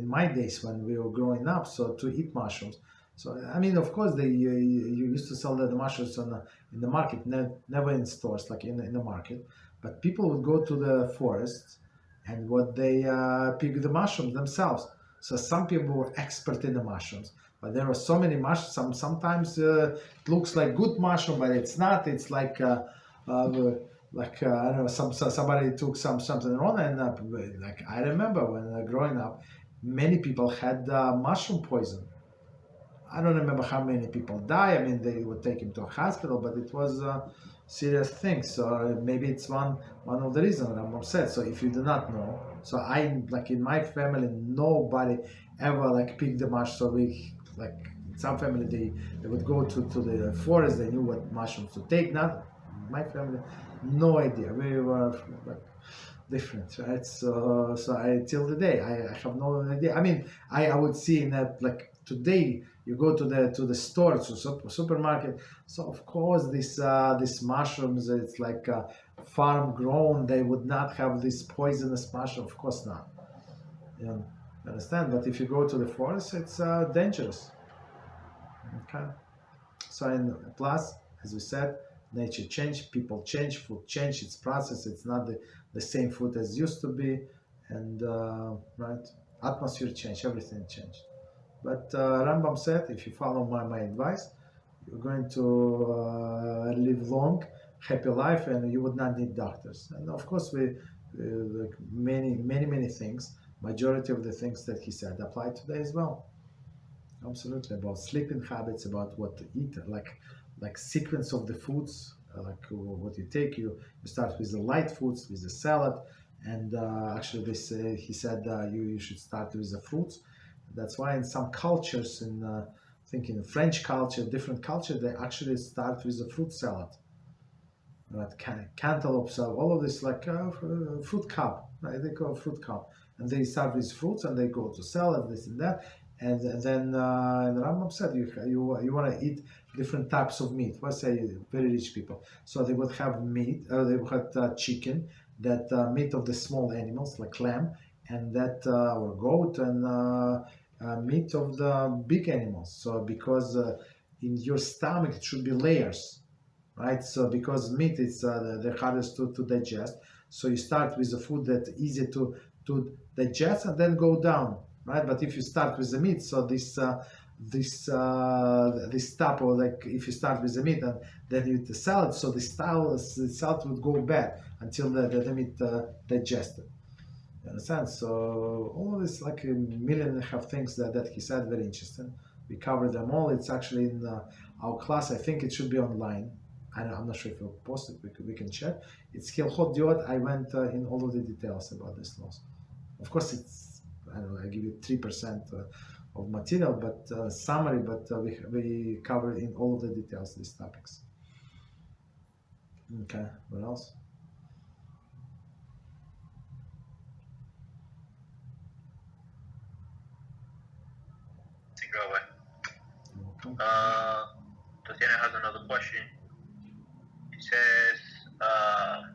my days when we were growing up, so to eat mushrooms. So I mean, of course, you used to sell the mushrooms in the market, never in stores, like in the market. But people would go to the forests, and what they pick the mushrooms themselves. So some people were expert in the mushrooms, but there are so many mushrooms. Sometimes it looks like good mushroom, but it's not. It's like I don't know, somebody took something wrong, and like I remember when growing up, many people had mushroom poison. I don't remember how many people die. I mean, they would take him to a hospital, but it was a serious thing. So maybe it's one of the reasons I'm upset. So if you do not know, so I like in my family, nobody ever like picked the mushroom. So we like in some family they would go to the forest. They knew what mushrooms to take. Not my family, no idea. We were like different, right? So I till the day I have no idea. I mean, I would see in that like today you go to the store to supermarket. So of course these mushrooms, it's like farm grown. They would not have this poisonous mushroom, of course not. You understand? But if you go to the forest, it's dangerous. Okay. So and plus, as we said, nature changed, people change, food change, its process. It's not the same food as used to be, and right, atmosphere changed, everything changed. But Rambam said, if you follow my advice, you're going to live long, happy life, and you would not need doctors. And of course, we like many things. Majority of the things that he said apply today as well. Absolutely, about sleeping habits, about what to eat, like sequence of the foods, like what you take. You start with the light foods, with the salad, and actually this he said you should start with the fruits. That's why in some cultures, I think in French culture, different culture, they actually start with the fruit salad. Right, cantaloupe salad, all of this like fruit cup, right? They call it fruit cup, and they start with fruits and they go to salad, this and that, and then and Rambam said you want to eat different types of meat. Let's say very rich people, so they would have meat, they would have chicken, that meat of the small animals like lamb, and that or goat, and meat of the big animals. So because in your stomach it should be layers, right? So because meat is the hardest to digest, so you start with the food that easy to digest and then go down, right? But if you start with the meat, so this step, or like if you start with the meat and then you eat the salad, so the salad would go bad until the meat digested. You understand? So all of this, like a million and a half things that he said, very interesting. We covered them all. It's actually in our class. I think it should be online. I'm not sure if we'll post it. We can check. It's Hilchot Diot. I went in all of the details about this laws. Of course, it's I don't know. I give you 3% of material, but summary. But we covered in all of the details these topics. Okay. What else? Tatiana has another question. It says, I'm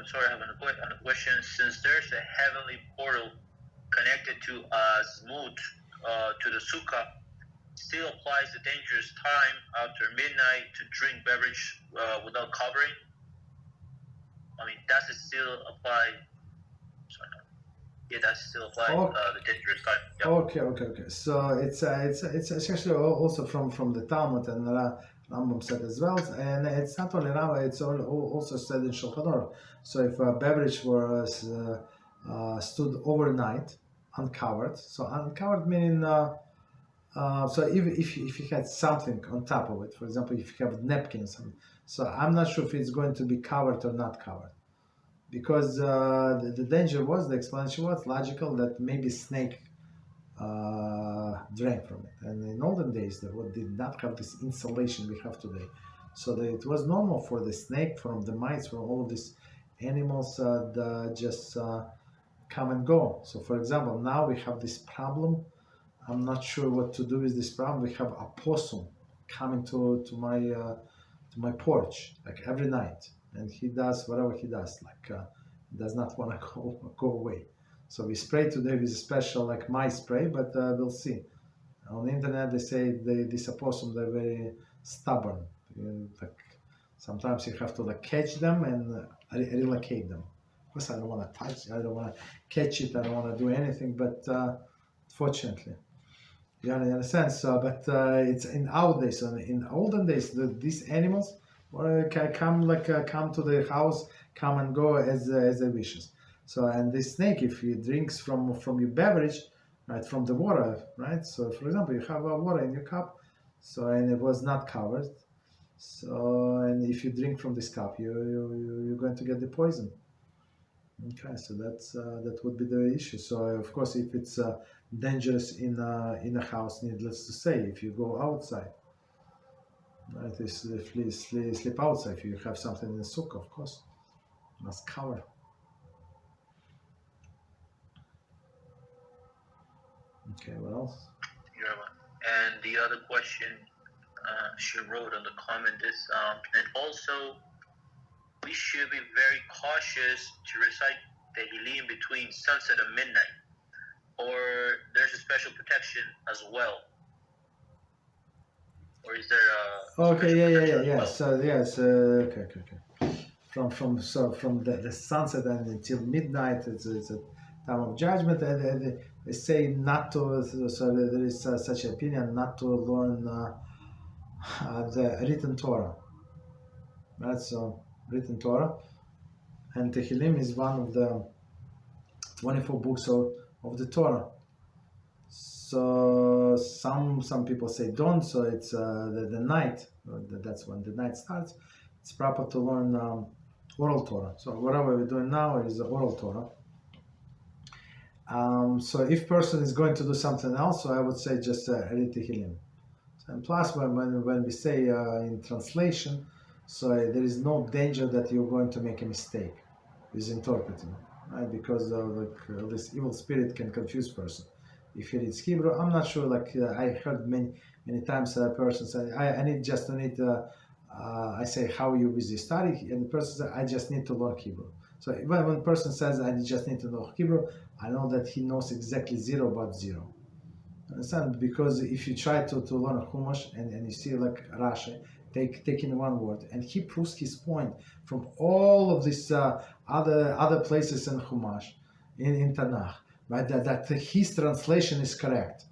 sorry, I have a question. Since there's a heavenly portal connected to Zmut, to the sukkah, still applies the dangerous time after midnight to drink beverage without covering? I mean, does it still apply? Sorry, no. Yeah, does it still apply the dangerous time? Yep. Okay. So it's actually also from the Talmud, and Rambam said as well, and it's not only Rambam, it's also said in Shulchan Aruch. So if a beverage was stood overnight uncovered, so uncovered meaning so if you had something on top of it, for example, if you have napkins, so I'm not sure if it's going to be covered or not covered, because the danger was, the explanation was logical, that maybe snake drank from it, and in olden days they did not have this insulation we have today, so that it was normal for the snake, from the mice, from all of these animals just come and go. So for example, now we have this problem. I'm not sure what to do with this problem. We have a possum coming to my porch like every night, and he does whatever he does, like he does not want to go away. So we spray today with a special like mice spray, but we'll see. On the internet they say these opossum, they're very stubborn. Like sometimes you have to like catch them and relocate them. Of course, I don't want to touch, I don't want to catch it, I don't want to do anything, but fortunately. You understand? So, but it's in our days. So in olden days, these animals can come to the house, come and go as they wishes. So, and this snake, if he drinks from your beverage, right, from the water, right. So, for example, you have water in your cup, so, and it was not covered. So, and if you drink from this cup, you're going to get the poison. Okay, so that would be the issue. So of course, if it's dangerous in a house, needless to say, if you go outside, right, sleep outside. If you have something in the sukkah, of course, must cover. Okay, what else? And the other question she wrote on the comment is, and also, we should be very cautious to recite Tehillim between sunset and midnight, or there's a special protection as well, or is there a yeah. So yes, okay. From the sunset and until midnight, it's a time of judgment, and they say not to. So there is such an opinion not to learn the written Torah. Right, so written Torah, and Tehillim is one of the 24 books of the Torah. So some people say don't. So it's the night. That's when the night starts. It's proper to learn oral Torah. So whatever we're doing now is oral Torah. So if person is going to do something else, so I would say just read Tehillim. And plus, when we say in translation, so there is no danger that you're going to make a mistake with interpreting, right? Because this evil spirit can confuse person. If he reads Hebrew, I'm not sure. Like I heard many times a person say, I need. I say, how are you busy studying? And the person says, I just need to learn Hebrew. So when a person says, I just need to know Hebrew, I know that he knows exactly zero about zero. Understand? Because if you try to learn a Chumash and you see like Rashi taking one word, and he proves his point from all of these other places in Chumash, in Tanakh, right? That his translation is correct.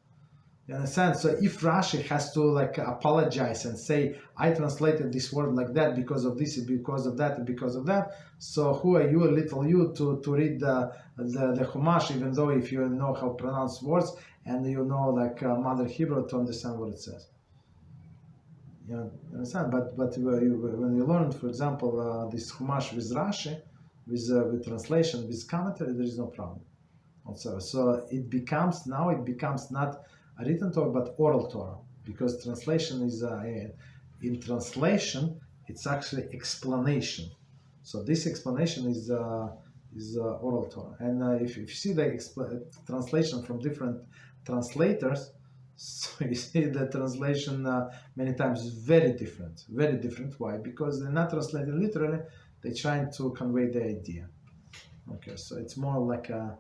You understand? So if Rashi has to like apologize and say, I translated this word like that because of this, because of that, and because of that, so who are you, a little you, to read the Chumash, even though if you know how to pronounce words and you know like Mother Hebrew to understand what it says. You understand? But when you learn, for example, this Chumash with Rashi, with translation, with commentary, there is no problem. Also, so it becomes not a written Torah but oral Torah, because translation is in translation it's actually explanation. So this explanation is oral Torah, and if you see the translation from different translators, so you see the translation many times is very different. Why? Because they're not translating literally; they're trying to convey the idea. Okay, so it's more like a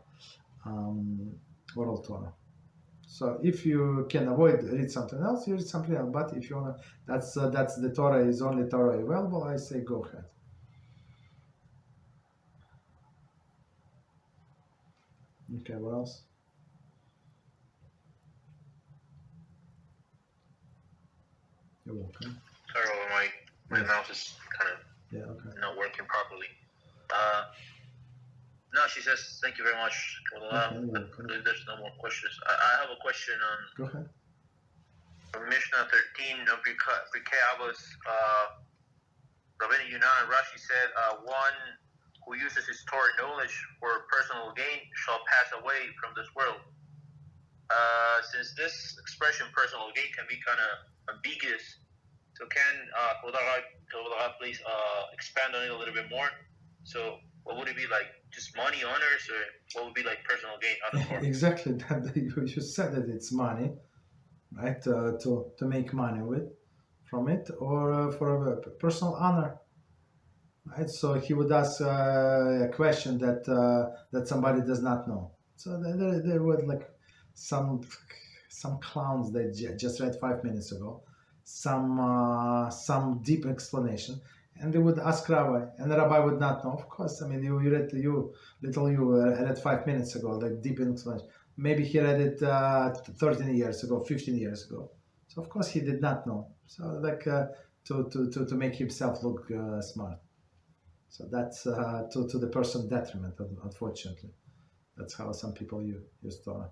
oral Torah. So if you can avoid read something else, you read something else. But if you wanna, that's the Torah is only Torah available. I say go ahead. Okay, what else? You're welcome. Sorry, my mouse is kind of not working properly. No, she says thank you very much. There's no more questions. I have a question on. Go ahead. From Mishnah 13, Pirkei Avos, Rabbi Yunan Rashi said, one who uses his Torah knowledge for personal gain shall pass away from this world. Since this expression, personal gain, can be kind of ambiguous, so can please expand on it a little bit more? So what would it be like? Just money, honors, or what would be like personal gain out of Torah? Exactly. You said that it's money, right? To make money from it, or for a personal honor, right? So he would ask a question that somebody does not know. So there were like some clowns that just read 5 minutes ago, some deep explanation. And they would ask Rabbi, and the Rabbi would not know. Of course, I mean, you read 5 minutes ago, like deep explanation. Maybe he read it 13 years ago, 15 years ago. So of course he did not know. So like to make himself look smart. So that's to the person's detriment, unfortunately. That's how some people use Torah.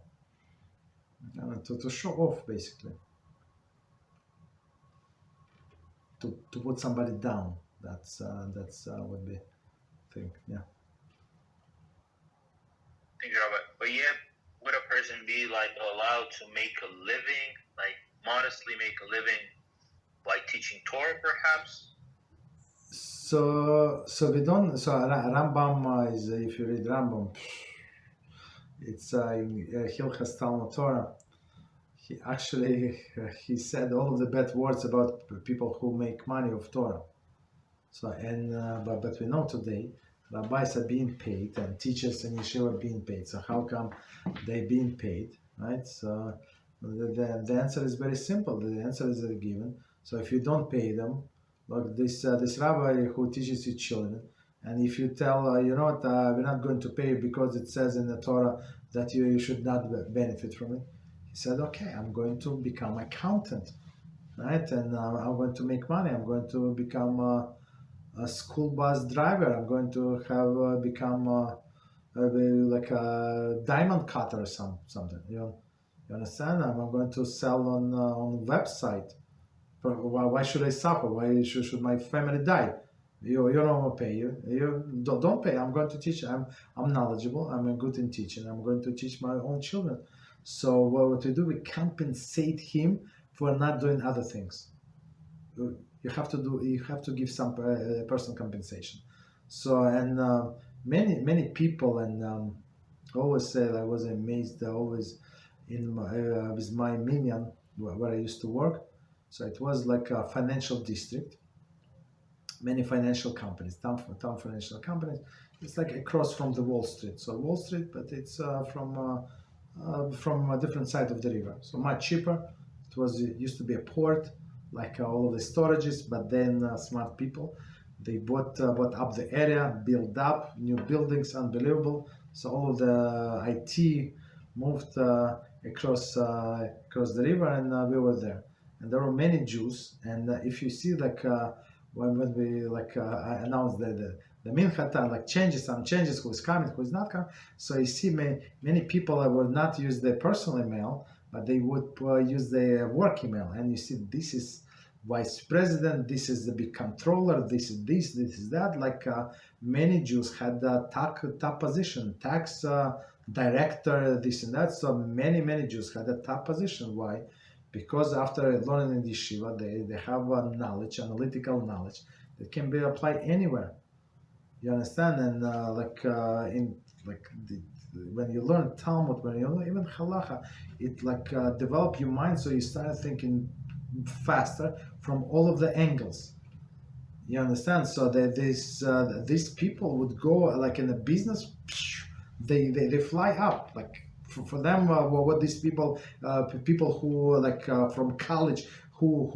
To show off, basically. To put somebody down. That's would be thing. Yeah. Thank you, Rabbi. But yeah, would a person be like allowed to make a living, like modestly make a living, like teaching Torah, perhaps? So we don't. So Rambam is, if you read Rambam, it's in Hilchas Talmud Torah. He actually he said all of the bad words about people who make money of Torah. So but we know today rabbis are being paid and teachers in yeshiva are being paid. So how come they being paid, right? So the answer is very simple. The answer is given. So if you don't pay them, like this rabbi who teaches you children, and if you tell you know what, we're not going to pay you because it says in the Torah that you should not benefit from it. He said, okay, I'm going to become accountant, right? And I'm going to make money. I'm going to become a school bus driver. I'm going to have become like a diamond cutter or something. You understand? I'm going to sell on website. Why should I suffer? Why should my family die? You don't pay. You don't pay. I'm going to teach. I'm knowledgeable. I'm good in teaching. I'm going to teach my own children. So what we do, we compensate him for not doing other things. You have to give some personal compensation. So and many people, and always say, I was amazed always in with my minyan where I used to work. So it was like a financial district, many financial companies, town financial companies. It's like across from the Wall Street. So Wall Street, but it's from a different side of the river. So much cheaper. It used to be a port, like all of the storages, but then smart people, they bought up the area, built up new buildings, unbelievable. So all of the IT moved across the river, and we were there. And there were many Jews. And if you see like when we like announced the mincha time, like some changes, who is coming, who is not coming. So you see many people would not use their personal email, but they would use their work email. And you see, this is vice president, this is the big controller, this is that. Like many Jews had the top position, tax director, this and that. So many Jews had a top position. Why? Because after learning in yeshiva, they have knowledge, analytical knowledge that can be applied anywhere. You understand? And when you learn Talmud, when you learn even Halachah, it develop your mind, so you start thinking faster from all of the angles. You understand? So that these people would go like in the business, they fly up like for them, what these people who like from college who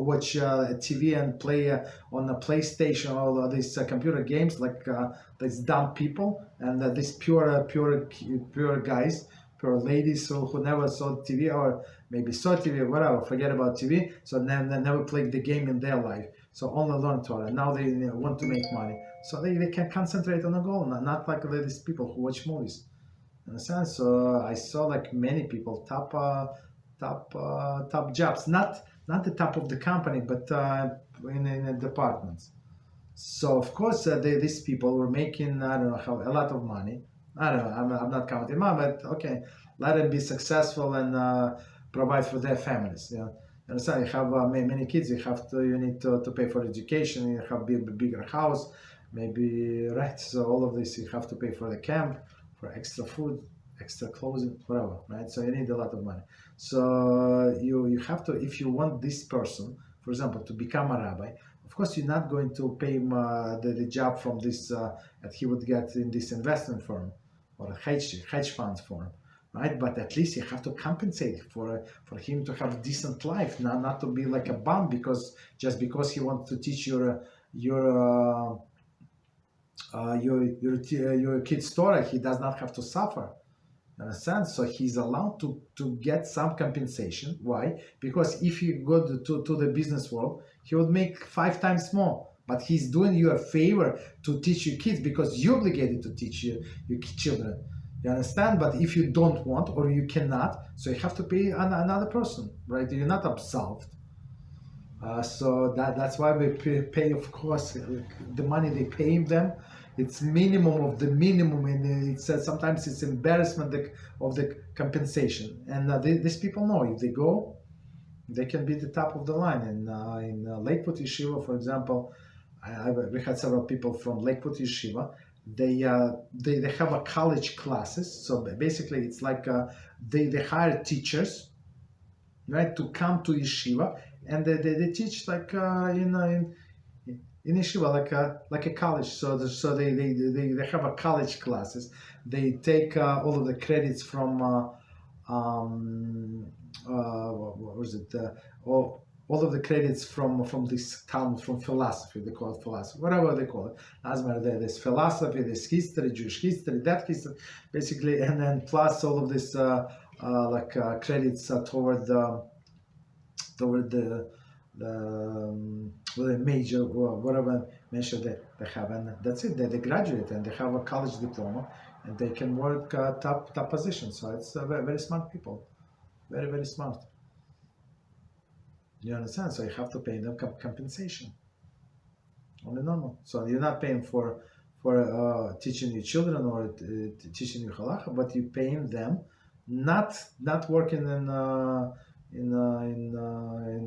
watch TV and play on a PlayStation, all these computer games, like these dumb people, and these pure guys, pure ladies who never saw TV, or maybe saw TV, whatever, forget about TV, so then they never played the game in their life, so only learn Torah. Now they want to make money, so they can concentrate on a goal, not like these people who watch movies. Understand? So I saw like many people top jobs, not the top of the company, but in departments. So of course these people were making, I don't know how, a lot of money. I don't know. I'm not counting money, but okay, let them be successful and provide for their families. You understand? You have many kids. You need to pay for education. You have a bigger house, maybe, right? So all of this you have to pay for the camp, for extra food, extra clothing, whatever, right? So you need a lot of money. So you have to, if you want this person, for example, to become a rabbi, of course you're not going to pay him the job from this that he would get in this investment firm or a hedge fund firm, right? But at least you have to compensate for him to have a decent life, not to be like a bum just because he wants to teach your kid's Torah. He does not have to suffer. Understand? So he's allowed to get some compensation. Why? Because if you go to the business world, he would make 5 times more. But he's doing you a favor to teach your kids because you're obligated to teach your children. You understand? But if you don't want or you cannot, so you have to pay another person, right? You're not absolved. So that's why we pay, of course, the money they pay them. It's minimum of the minimum, and it's sometimes it's embarrassment of the compensation. And these people know if they go, they can be the top of the line. And in Lakewood Yeshiva, for example, we had several people from Lakewood Yeshiva. They have a college classes. So basically, it's like they hire teachers, right, to come to Yeshiva, and they teach like in yeshiva, like a college. So they have a college classes. They take all of the credits from what was it? All of the credits from this Talmud, from philosophy. They call it philosophy, whatever they call it. Doesn't matter. There's philosophy, there's history, Jewish history, that history, basically, and then plus all of this credits toward the major, whatever mention they have, and that's it. They graduate and they have a college diploma, and they can work top positions. So it's very, very smart people, very, very smart. You understand? So you have to pay them compensation on the normal. So you're not paying for teaching your children or teaching your halacha, but you're paying them not working in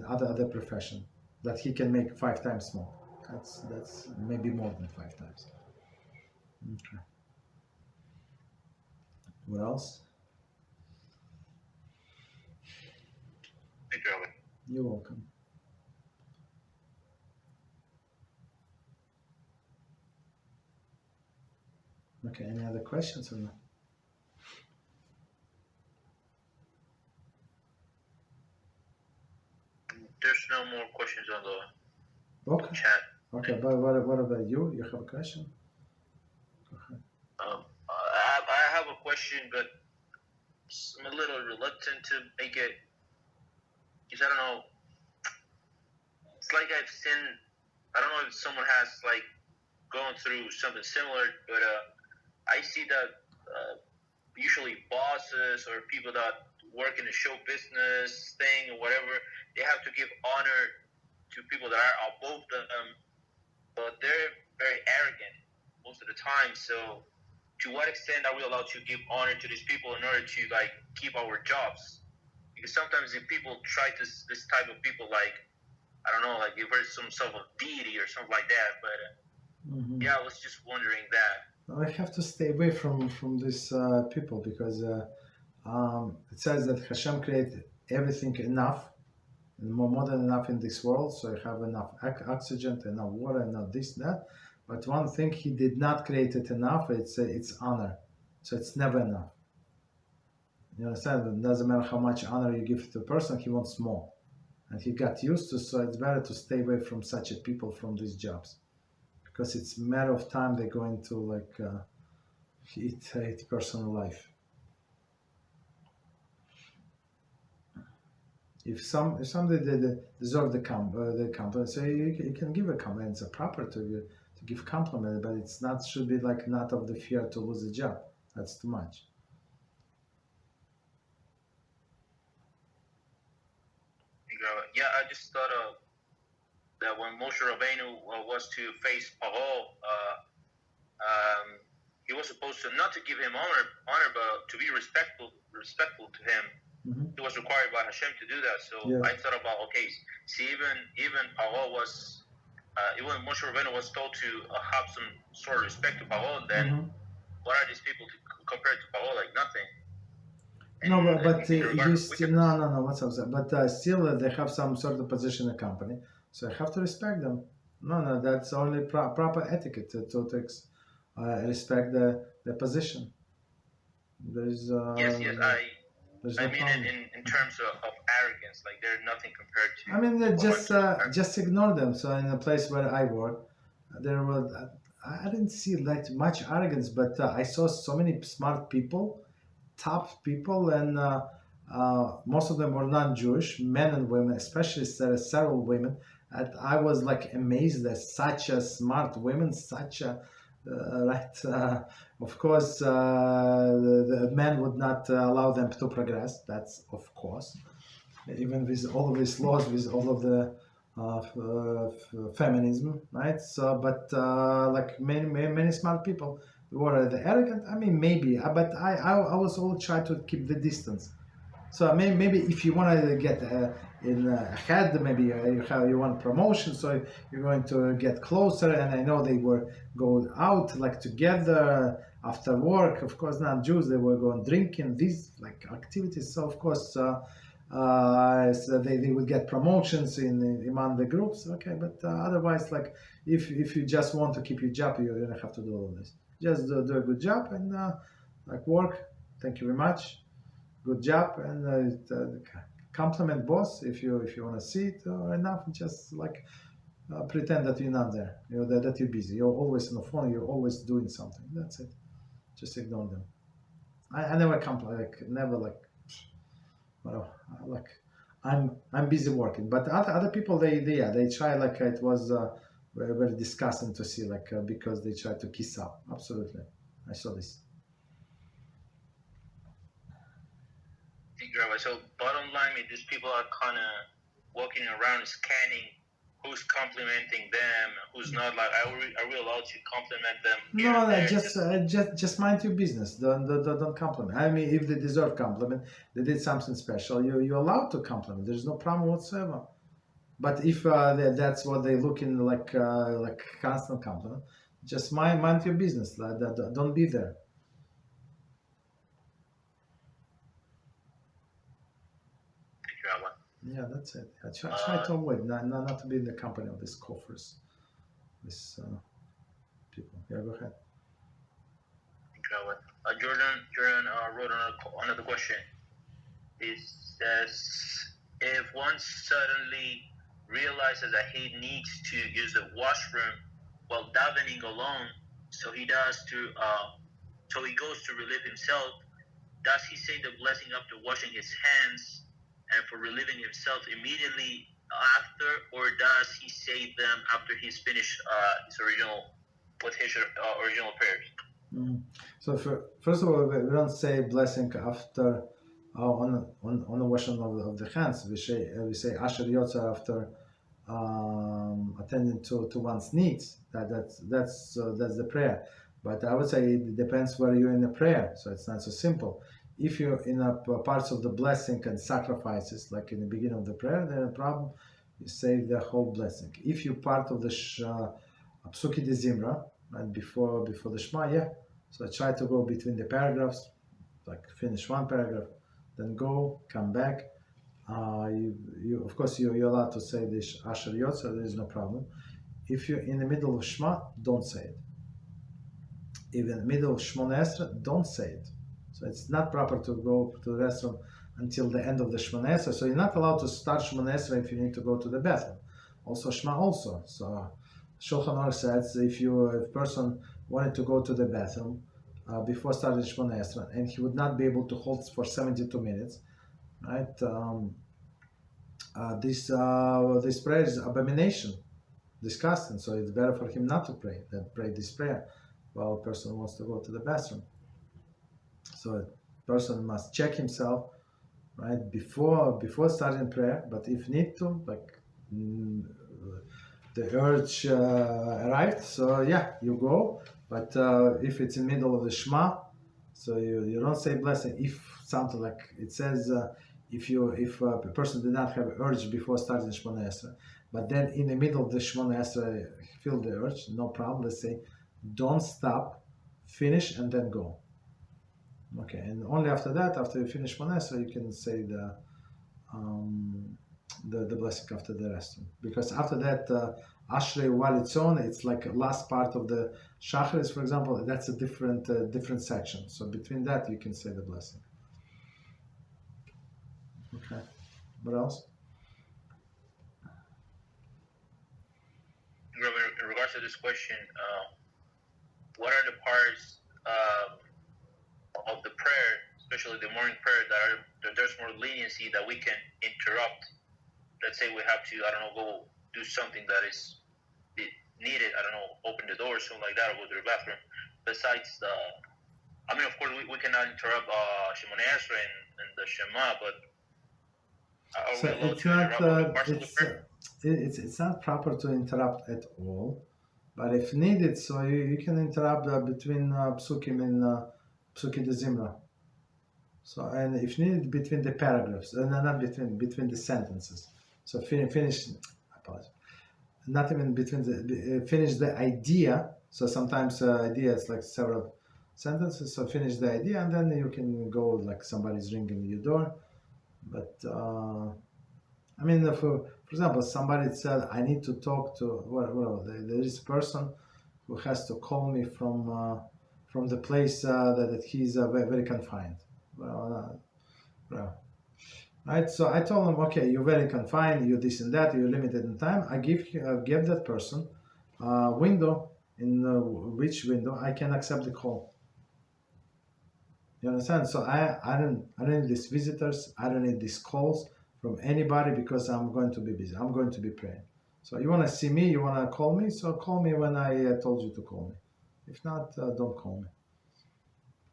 other profession that he can make 5 times more. That's maybe more than 5 times. Okay. What else? Thank you, Rabbi. You're welcome. Okay, any other questions or no? There's no more questions on the chat. Okay, but what about you? You have a question? Okay. I have a question, but I'm a little reluctant to make it, because I don't know. It's like I've seen, I don't know if someone has like gone through something similar, but I see that usually bosses or people that work in the show business thing or whatever, they have to give honor to people that are above them, but they're very arrogant most of the time. So to what extent are we allowed to give honor to these people in order to like keep our jobs? Because sometimes if people try this type of people, like, I don't know, like you've heard some sort of deity or something like that, but yeah, I was just wondering that. I have to stay away from these people, because it says that HaShem created everything enough, more than enough in this world, so you have enough oxygen, enough water, enough this, that. But one thing he did not create it enough, it's honor. So it's never enough. You understand? It doesn't matter how much honor you give to the person, he wants more. And he got used to, so it's better to stay away from such a people from these jobs. Because it's a matter of time they're going to like eat personal life. If somebody they deserve the compliment, so you can give a compliment. It's proper to give compliment, but it's not should be like not of the fear to lose a job. That's too much. Yeah, I just thought of that when Moshe Rabbeinu was to face Paro, he was supposed to not to give him honor, but to be respectful to him. Mm-hmm. It was required by HaShem to do that. So yeah. I thought about, okay, see, even Paro was, even Moshe Rabbeinu was told to have some sort of respect to Paro, then Mm-hmm. what are these people compared to Paro? Like nothing. And, no, but you still, no. What's up? But still, they have some sort of position in the company, so I have to respect them. No, that's only proper etiquette to respect the position. There's yes, I no mean, in terms of arrogance, like they're nothing compared to. I mean, just ignore them. So in the place where I work, there was I didn't see like much arrogance, but I saw so many smart people, top people, and most of them were non-Jewish, men and women, especially several women. And I was like amazed that such a smart women, such a of course, the men would not allow them to progress. That's of course, even with all of these laws, with all of the feminism, right? So, but like many smart people were the arrogant. I mean, maybe, but I was all try to keep the distance. So maybe if you want to get in ahead, maybe you want promotion, so you're going to get closer. And I know they were going out like together after work. Of course, not Jews. They were going drinking, these like activities. So of course, so they would get promotions among the groups. Okay, but otherwise, like if you just want to keep your job, you don't have to do all this. Just do a good job and like work. Thank you very much. Good job, and compliment boss if you want to see it or enough. Just like pretend that you're not there. You know that you're busy. You're always on the phone. You're always doing something. That's it. Just ignore them. I never compliment. Like never like. Well, like I'm busy working. But other people they try like it was very, very disgusting to see like because they try to kiss up. Absolutely, I saw this. So bottom line, these people are kind of walking around scanning who's complimenting them, who's not. Like, are we allowed to compliment them? No, just mind your business. Don't compliment. I mean, if they deserve compliment, they did something special. You're allowed to compliment. There's no problem whatsoever. But if that's what they looking like constant compliment, just mind your business. Don't be there. Yeah, that's it. I try to avoid not to be in the company of these coffers, these people. Yeah, go ahead. Jordan wrote another question. It says, if one suddenly realizes that he needs to use the washroom while davening alone, so he goes to relieve himself, does he say the blessing after washing his hands and for relieving himself immediately after, or does he say them after he's finished his original prayers? Mm-hmm. So first of all, we don't say blessing after on the washing of the hands. We say Asher Yatzar after attending to one's needs. That's the prayer. But I would say it depends where you're in the prayer. So it's not so simple. If you're in parts of the blessing and sacrifices, like in the beginning of the prayer, then the problem you say the whole blessing. If you're part of the Psuki de Zimra, and before the Shema, yeah. So I try to go between the paragraphs, like finish one paragraph, then go, come back. You of course you're allowed to say this Asher Yatzar, there is no problem. If you're in the middle of Shema, don't say it. Even in the middle of Shmona Esrei, don't say it. So it's not proper to go to the restroom until the end of the Shemona Esrei. So you're not allowed to start Shemona Esrei if you need to go to the bathroom. Also Shema also. So Shulchan Aruch says if a person wanted to go to the bathroom before starting Shemona Esrei and he would not be able to hold for 72 minutes, right? This prayer is abomination, disgusting. So it's better for him not to pray than pray this prayer while a person wants to go to the bathroom. So a person must check himself, right, before starting prayer. But if need to, like the urge arrived, so yeah, you go. But if it's in the middle of the Shema, so you don't say blessing. If something like it says, if a person did not have urge before starting Shemona Esrei, but then in the middle of the Shemona Esrei feel the urge, no problem. Let's say, don't stop, finish and then go. Okay, and only after that, after you finish Shemona Esrei, you can say the blessing after the resting, because after that Asher Yatzar, it's like last part of the Shacharis, for example. That's a different section. So between that, you can say the blessing. Okay. What else? In regards to this question, what are the parts of the prayer, especially the morning prayer, that there's more leniency that we can interrupt? Let's say we have to, go do something that is needed, open the door or something like that, or go to the bathroom. Besides of course, we cannot interrupt Shemona Esrei and the Shema, but are we allowed to interrupt other parts of the prayer? It's not proper to interrupt at all, but if needed, so you can interrupt between psukim and psukim de zimra. So, and if needed, between the paragraphs, not between the sentences. So finish. I apologize. Not even between finish the idea. So sometimes idea is like several sentences. So finish the idea, and then you can go like somebody's ringing your door. But for example, somebody said, I need to talk to, there is a person who has to call me from the place that he's very confined. Right? So I told him, okay, you're very confined, you're this and that, you're limited in time. I give that person a window, in which window I can accept the call. You understand? So I don't need these visitors, I don't need these calls from anybody, because I'm going to be busy. I'm going to be praying. So you want to see me, you want to call me, so call me when I told you to call me. If not, don't call me.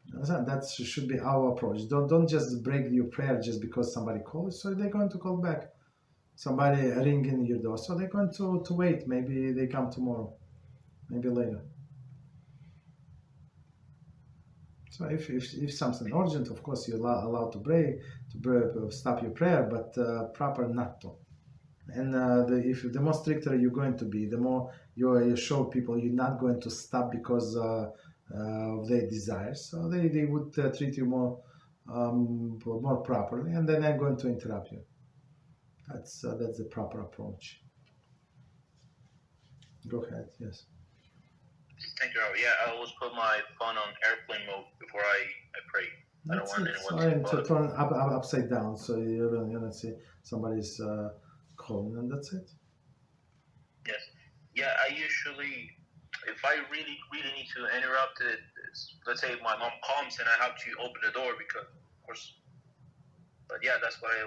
You understand? That should be our approach. Don't just break your prayer just because somebody calls. So they're going to call back. Somebody ringing your door. So they're going to wait. Maybe they come tomorrow. Maybe later. So if something urgent, of course you're allowed to stop your prayer, but proper not to. And the more stricter you're going to be, the more you show people you're not going to stop because of their desires. So they would treat you more properly, and they're not going to interrupt you. That's the proper approach. Go ahead. Yes. Thank you, Rabbi. Yeah, I always put my phone on airplane mode before I pray. I don't want anyone to turn upside down, so you don't see somebody's calling, and that's it. Yes. Yeah, I usually, if I really need to interrupt it, let's say my mom comes and I have to open the door because, of course. But yeah, that's why I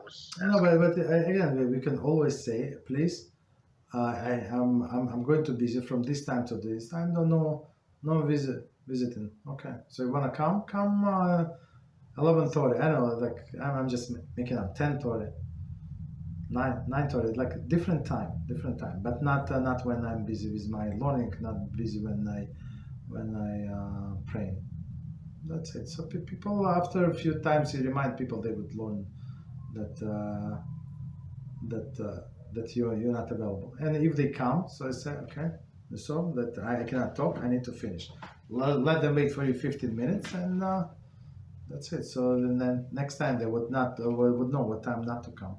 was asking. No, but again, we can always say, please. I'm going to busy from this time to this time. No visiting. Okay, so you wanna come 11:30. I know, like I'm just making up 10:30, 9:30, like different time, but not when I'm busy with my learning, not busy when I praying. That's it. So people, after a few times, you remind people, they would learn that you're not available. And if they come, so I say, okay, so that I cannot talk, I need to finish. Let them wait for you 15 minutes, and that's it. So then next time they would know what time not to come.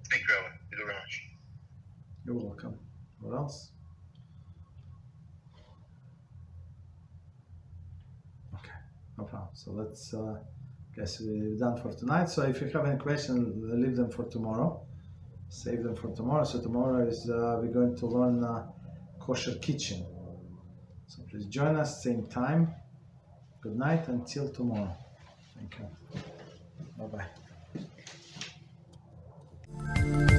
Thank you, Rabbi. Thank you very much. You're welcome. What else? No problem. So let's, guess we're done for tonight. So if you have any questions, leave them for tomorrow. Save them for tomorrow. So tomorrow is, we're going to learn kosher kitchen. So please join us, same time. Good night until tomorrow. Thank you. Bye-bye.